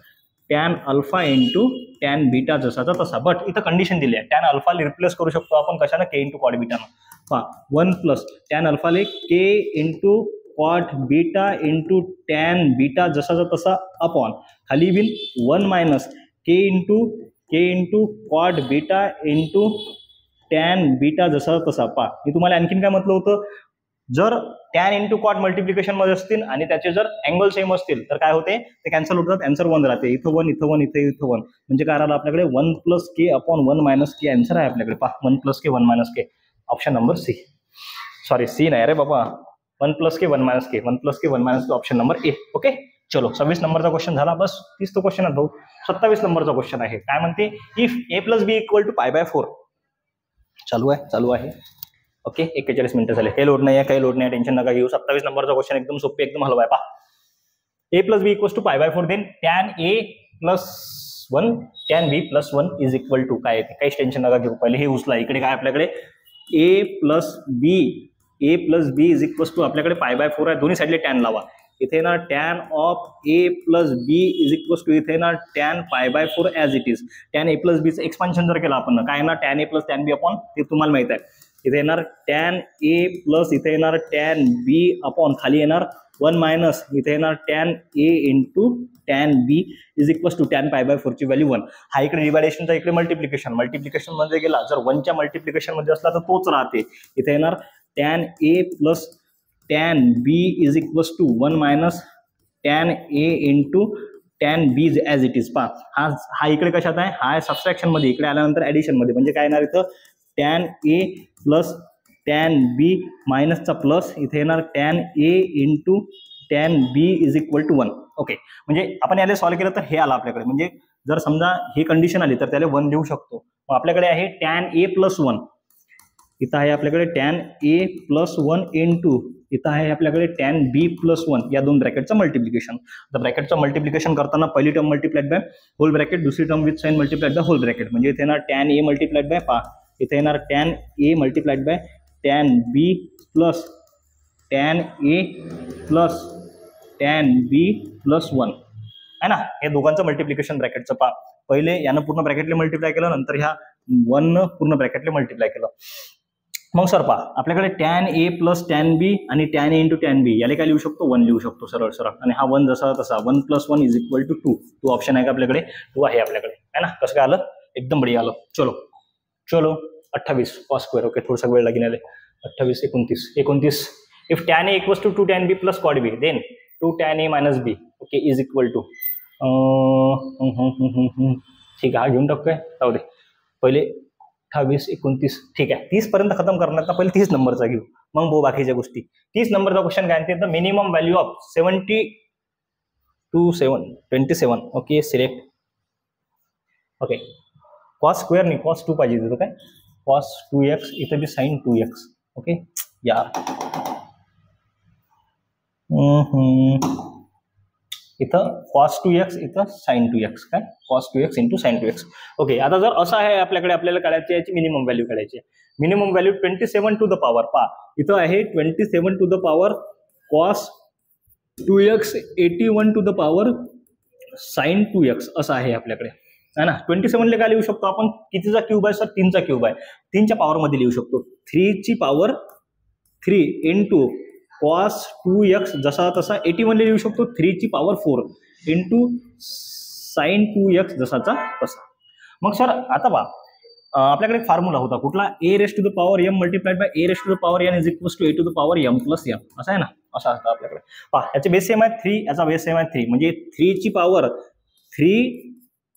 tan alpha into tan beta जसाचा तसा. बट इथं कंडिशन दिली आहे टॅन अल्फाला रिप्लेस करू शकतो आपण कशानं के इंटू कॉड बीटानं. पहा 1 प्लस टॅन अल्फाले K into cot beta into tan beta जसाचा तसा अपॉन खाली बिन 1 minus K into cot beta into tan beta जसा तसा. पहा मी तुम्हाला आणखीन काय म्हटलं होतं जर टॅन इंटू कॉट मल्टिप्लिकेशन मध्ये असतील आणि त्याचे जर अँगल सेम असतील तर काय होते ते कॅन्सल होतात, आन्सर 1 राहते. इथं 1 इथं 1 इथं 1 म्हणजे काय राहिलं आपल्याकडे 1 plus K upon 1 minus K answer आहे आपल्याकडे. पहा 1 plus K 1 minus K option number C. Sorry C नाही रे बाबा 1 plus K 1 minus K 1 plus K 1 minus K option number A. Okay चलो 26 नंबरचा क्वेश्चन झाला. बस 30 तो क्वेश्चन आहे भाऊ. 27 नंबरचा क्वेश्चन आहे. काय म्हणते if A plus B equal to π/4 चालू आहे. ओके 41 मिनिटं झाले. काही लोड नाही आहे टेन्शन नका घेऊ. 27 नंबरचा क्वेश्चन एकदम सोपे एकदम हलवा आहे. पहा A plus B equals to π/4 then tan A plus 1 tan B plus 1 is equal to काय येते काहीच टेन्शन नका घेऊ. पहिले हे उचला. इकडे काय आपल्याकडे A plus B is equals to आपल्याकडे π/4 आहे. दोन्ही साईडले टॅन लावा. इथे ना tan of A plus B is equals to इथे ना tan π/4 as it is. Tan A plus बीचं एक्सपान्शन जर केलं आपण काय ना tan A plus tan B upon ते तुम्हाला माहित आहे. इथे येणार टॅन ए प्लस इथे येणार टॅन बी अपॉन खाली येणार 1 मायनस इथे येणार tan A into tan B is equals to tan π/4 ची व्हॅल्यू 1. हा इकडे डिवायडेशनचा इकडे मल्टिप्लिकेशन मध्ये गेला. जर 1च्या मल्टिप्लिकेशन मध्ये असला तर तोच राहते. इथे येणार tan A plus tan B is equals to 1 minus tan A into tan B as it is. पहा हा इकडे कशात आहे हा सबस्ट्रॅक्शन मध्ये इकडे आल्यानंतर ऍडिशन मध्ये म्हणजे काय येणार इथं tan A plus tan B मायनसचा प्लस इथे येणार tan A into tan B is equal to 1. Okay म्हणजे आपण याला सॉल्व्ह केलं तर हे आलं आपल्याकडे. म्हणजे जर समजा ही कंडिशन आली तर त्याला 1 लिहू शकतो. मग आपल्याकडे आहे टॅन ए प्लस 1 इथं आहे आपल्याकडे टॅन ए प्लस 1 इंटू इथं आहे आपल्याकडे टॅन बी प्लस 1 या दोन ब्रॅकेटचं मल्टिप्लिकेशन. तर ब्रॅकेटचं मल्टिप्लिकेशन करताना पहिली term multiplied by whole bracket दुसरी term with sign multiplied by whole bracket म्हणजे इथे येणार टॅन ए मल्टिप्लाइड बाय पहा इथे येणार tan A multiplied by tan B plus tan A plus tan B plus 1 आहे ना. हे दोघांचं मल्टिप्लिकेशन ब्रॅकेटचं पहा. पहिले यानं पूर्ण ब्रॅकेटले मल्टिप्लाय केलं नंतर ह्या 1 पूर्ण ब्रॅकेटले मल्टिप्लाय केलं. मग सर पहा आपल्याकडे टॅन ए प्लस टॅन बी आणि टॅन ए इंटू टॅन बी याला काय लिहू शकतो 1 लिहू शकतो सरळ आणि हा 1 जसा तसा 1 plus 1 is equal to 2. 2 option आहे का आपल्याकडे 2 आहे आपल्याकडे आहे ना. कसं काय आलं एकदम बढिया आलं. चलो 28 कॉस स्क्वेअर. ओके थोडासा वेळ लागेल. 28 29 if tan A equals to 2 tan B plus cot B then 2 tan A minus B okay is equal to ठीक आहे हा घेऊन टाकू काय जाऊ दे. पहिले 28 29 ठीक आहे 30 पर्यंत खतम करणार तर पहिले 30 नंबरचा घेऊ मग भाऊ बाकीच्या गोष्टी. 30 नंबरचा क्वेश्चन काय म्हणते the minimum value of 27 okay select. Okay cos square नाही कॉस 2 पाहिजे होतं काय कॉस 2x इथं बी साइन 2x. ओके यार इथं cos 2x इथं sin 2x काय cos 2x into sin 2x. Okay आता जर असं आहे आपल्याकडे आपल्याला काढायची याची मिनिमम व्हॅल्यू काढायची. Minimum value 27 to the power पहा इथं आहे 27 to the power cos 2x 81 to the power sin 2x असं आहे आपल्याकडे है ना. 27 ले काय लिहू शकतो आपण कितीचा क्यूब आहे सर 3चा क्यूब आहे 3च्या पॉवर मध्ये लिहू शकतो 3 ची पॉवर 3 इंटू cos 2x जसा तसा 81 ले लिहू शकतो 3 ची पॉवर 4 इंटू sin 2x जसाचा तसा. मग सर आता पहा आपल्याकडे एक फॉर्म्युला होता कुठला a raise to the power m multiplied by a raise to the power n is equals to a to the power m plus m असा आहे ना. असं असतं आपल्याकडे. पहा याचे बेस सेम आहे 3, याचा बेस सेम आहे 3, म्हणजे 3 ची power 3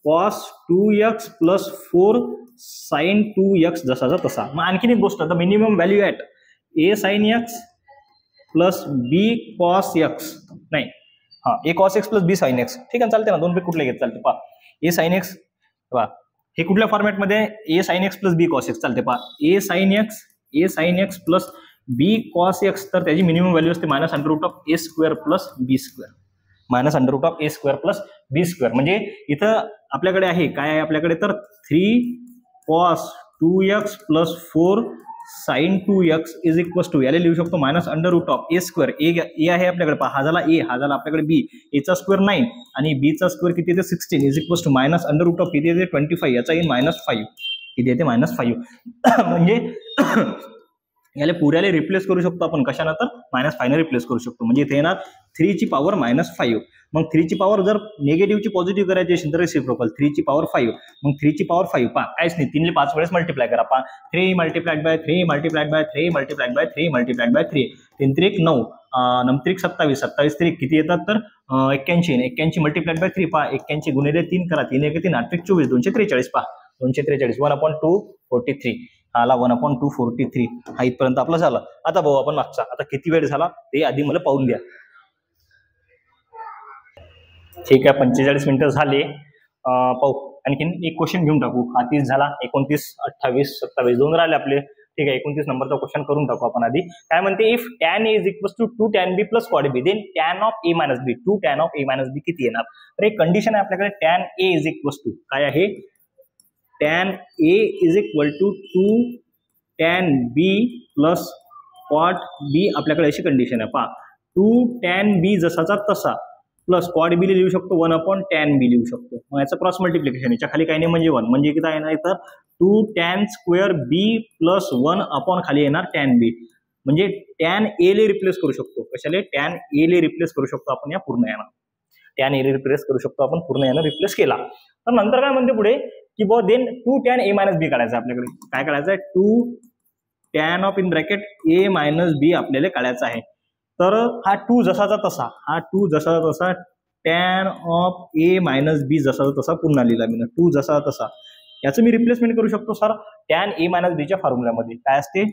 cos 2x plus 4 sin 2x जसाचा तसा. मग आणखीन एक गोष्ट, the minimum value at a sin x plus b cos x, नाही हा a cos x plus b sin x, ठीक आहे चालते ना, दोन पैकी कुठले घेत चालते. पहा a sin x, पहा हे कुठल्या फॉर्मॅटमध्ये a sin x plus b cos x चालते. पहा a sin x plus b cos x, तर त्याची मिनिमम व्हॅल्यू असते minus under root of a square plus b square, minus under root of a square plus b square. म्हणजे इथं आपल्याकडे आहे काय आहे आपल्याकडे, तर 3 cos 2x plus 4 sin 2x is equal to, याला लिहू शकतो minus under root of a square, A आहे आपल्याकडे, पहा हा झाला a, हा झाला आपल्याकडे b, a चा स्क्वेअर 9 आणि b चा स्क्वेअर किती येते 16 is equal to minus under root of किती येते 25, याचा येईल मायनस 5, किती येते मायनस 5. म्हणजे याला पुऱ्याला रिप्लेस करू शकतो आपण कशानं, तर -5 ने रिप्लेस करू शकतो. म्हणजे इथे येणार 3 ची पॉवर -5. मग 3 ची पॉवर जर निगेटिव्हची पॉझिटिव्ह करायची असेल तर रेसिप्रोकल 3 ची पॉवर 5. मग 3 ची पॉवर 5 पहा काहीच नाही, 3 ले 5 वेळेस मल्टिप्लाय करा. पहा 3 multiplied bye 3 multiplied bye 3 multiplied bye 3 multiplied bye 3, 3 त्रिक 9, 9 त्रिक 27, 27 त्रिक किती येतात तर 81, 81 मल्टिप्लाइड बाय 3, पहा 81 गुणिले 3 करा, 3 1 3 8 त्रिक 24, 243, पहा 243, 1/243 आला 1/243. हा इथपर्यंत आपलं झालं. आता भाऊ आपण मागचा, आता किती वेळ झाला ते आधी मला पाहून द्या. ठीक आहे 45 मिनिटं झाले. पाहू आणखीन एक क्वेश्चन घेऊन टाकू. हा 30 झाला, 29, 28, 27 दोन राहिले आपले. ठीक आहे 29 नंबरचा क्वेश्चन करून टाकू आपण आधी. काय म्हणते, if tan a is equal to 2 tan b plus quad b, then tan of a minus b, 2 tan of a minus b किती येणार. तर एक कंडिशन आहे आपल्याकडे, tan a is equal to काय आहे, tan a is equal to 2 tan b plus quad b, आपल्याकडे अशी कंडिशन आहे. पहा 2 tan b जसाचा तसा प्लस quad b लिहू शकतो 1/tan b लिहू शकतो. मग याचं क्रॉस मल्टिप्लिकेशन, याच्या खाली काही नाही म्हणजे 1, म्हणजे किती येणार तर 2 tan स्क्वेअर b प्लस 1 खाली येणार tan b. म्हणजे tan a ले रिप्लेस करू शकतो, कशाले tan a ले रिप्लेस करू शकतो आपण या पूर्ण यानं, tan a ले रिप्लेस करू शकतो आपण पूर्ण यानं रिप्लेस केला. तर नंतर काय म्हणते पुढे की बो then 2 tan a minus b काढायचं आपल्याकडे. काय काढायचं आहे, 2 tan of in bracket a minus b आपल्याला काढायचं आहे. तर हा 2 जसाचा तसा, हा 2 जसाचा तसा tan of a minus b जसाचा तसा पुन्हा लिहिला मी, 2 जसा तसा. याचं मी रिप्लेसमेंट करू शकतो sir tan a minus b च्या फॉर्म्युल्यामध्ये. काय असते,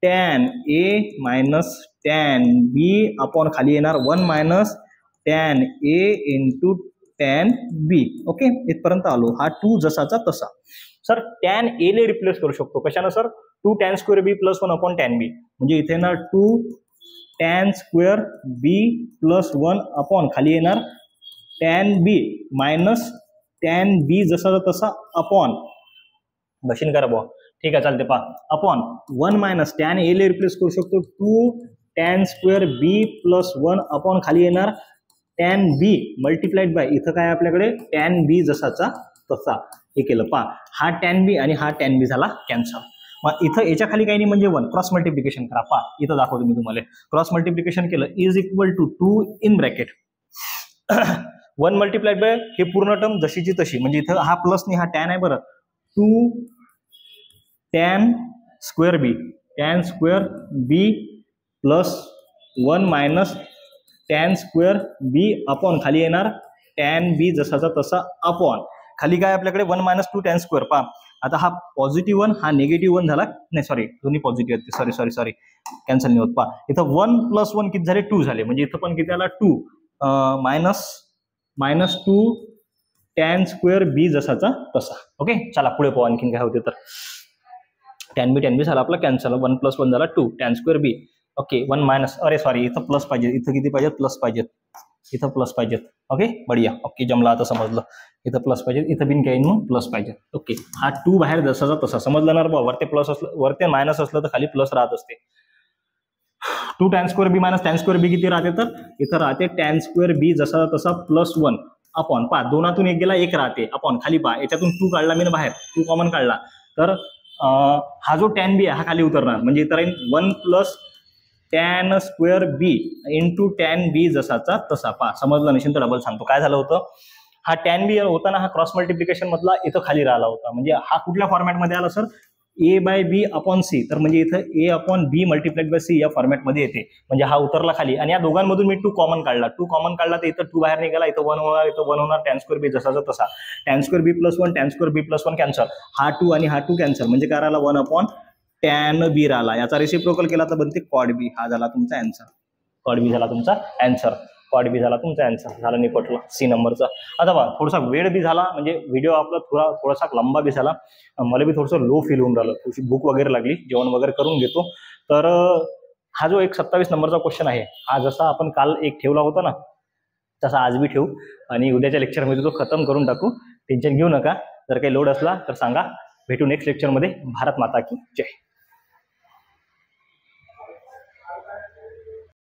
tan a minus tan b upon खाली येणार 1 minus tan a into tan b. Okay इथपर्यंत आलो. हा 2 जसाचा तसा. सर tan a ले रिप्लेस करू शकतो कशानं sir, 2 tan square b plus 1/tan b. म्हणजे इथे येणार 2 tan स्क्वेअर b प्लस 1 खाली येणार tan b minus tan b जसा तसा अपॉन, बशीन करा बुवा. ठीक आहे चालते. पहा अपॉन 1 मायनस tan a ले रिप्लेस करू शकतो 2 tan स्क्वेअर b प्लस 1 खाली येणार tan b मल्टिप्लाइड बाय, इथं काय आपल्याकडे tan b जसाचा तसा. हे केलं पहा, हा tan b आणि हा tan b झाला कॅन्सल. मग इथं याच्या खाली काही नाही म्हणजे 1, क्रॉस मल्टिप्लिकेशन करा. पहा इथं दाखवतो मी तुम्हाला, क्रॉस मल्टिप्लिकेशन केलं is equal to 2 in bracket 1 multiplied by हे पूर्ण टर्म जशीची तशी, म्हणजे इथं हा प्लस नाही हा टॅन आहे बरं, 2 tan स्क्वेअर बी प्लस 1 मायनस tan स्क्वेअर बी अपॉन खाली येणार tan बी जसाचा तसा अपॉन खाली काय आपल्याकडे 1 मायनस 2 tan स्क्वेअर. पहा आता हा पॉझिटिव्ह 1 हा निगेटिव्ह 1 झाला, नाही सॉरी दोन्ही पॉझिटिव्ह आहेत, सॉरी कॅन्सल नाही होत. पहा इथं 1 प्लस 1 किती झाले 2 झाले, म्हणजे इथं पण किती आला 2 मायनस 2 tan स्क्वेअर बी जसाचा तसा. ओके चला पुढे पाहू आणखीन काय होते. तर tan बी झाला आपला कॅन्सल, 1 प्लस 1 झाला 2 tan स्क्वेअर बी. ओके 1 मायनस, अरे सॉरी इथं प्लस पाहिजे, इथं किती पाहिजेत प्लस पाहिजेत, इथं प्लस पाहिजेत. ओके बढिया, ओके जमला आता समजलं, इथं प्लस पाहिजे, इथं बिन काही मग प्लस पाहिजे. ओके हा 2 बाहेर जसाचा तसा समजलं ना बा, वरते प्लस असलं वरते मायनस असलं तर खाली प्लस राहत असते. 2 tan स्क्वेअर बी मायनस tan स्क्वेअर बी किती राहते, तर इथं राहते tan स्क्वेअर बी जसा तसा प्लस 1 अपॉन. पहा दोनातून एक गेला एक राहते अपॉन, खाली पहा याच्यातून 2 काढला मी बाहेर, 2 कॉमन काढला, तर हा जो tan बी आहे हा खाली उतरणार, म्हणजे इतर 1 प्लस tan स्क्वेअर बी इंटू tan बी जसाचा तसा. पहा समजलं नसेल तर डबल सांगतो. काय झालं होतं, हा tan बी होता ना, हा क्रॉस मल्टिप्लिकेशन मधला इथं खाली राहिला होता, म्हणजे हा कुठल्या फॉर्मॅटमध्ये आला sir, A by B upon C, तर म्हणजे इथं A upon B multiplied by C या फॉर्मॅटमध्ये येते. म्हणजे हा उतरला खाली आणि या दोघांमधून मी 2 कॉमन काढला. 2 कॉमन काढला तर इथं 2 बाहेर निघाला, इथं 1 होणार, इथं 1 होणार. टॅन स्क्वेअर बी जसाचा तसा, टॅन स्क्वेअर बी प्लस 1, टॅन स्क्वेअर बी प्लस 1 कॅन्सल. हा 2 आणि हा 2 कॅन्सल, म्हणजे काय राहिला 1 अपॉन टॅन बी राहिला. याचा रेसिप्रोकल केला तर बनते कॉड बी. हा झाला तुमचा अँसर. कॉड बी झाला तुमचा अँसर. कॉड बी झाला तुमचा अँसर. झाला निपटला सी नंबरचा. आता बघा थोडासा वेळ बी झाला, म्हणजे व्हिडिओ आपला थोडासा लंबा बी झाला. मला बी थोडंसं लो फील होऊन राहिलं, थोडीशी भूक वगैरे लागली, जेवण वगैरे करून घेतो. तर हा जो एक 27 नंबरचा क्वेश्चन आहे, हा जसा आपण काल एक ठेवला होता ना, तसा आज बी ठेवू आणि उद्याच्या लेक्चरमध्ये तो खतम करून टाकू. टेन्शन घेऊ नका. जर काही लोड असला तर सांगा. भेटू नेक्स्ट लेक्चरमध्ये. भारत माता की जय.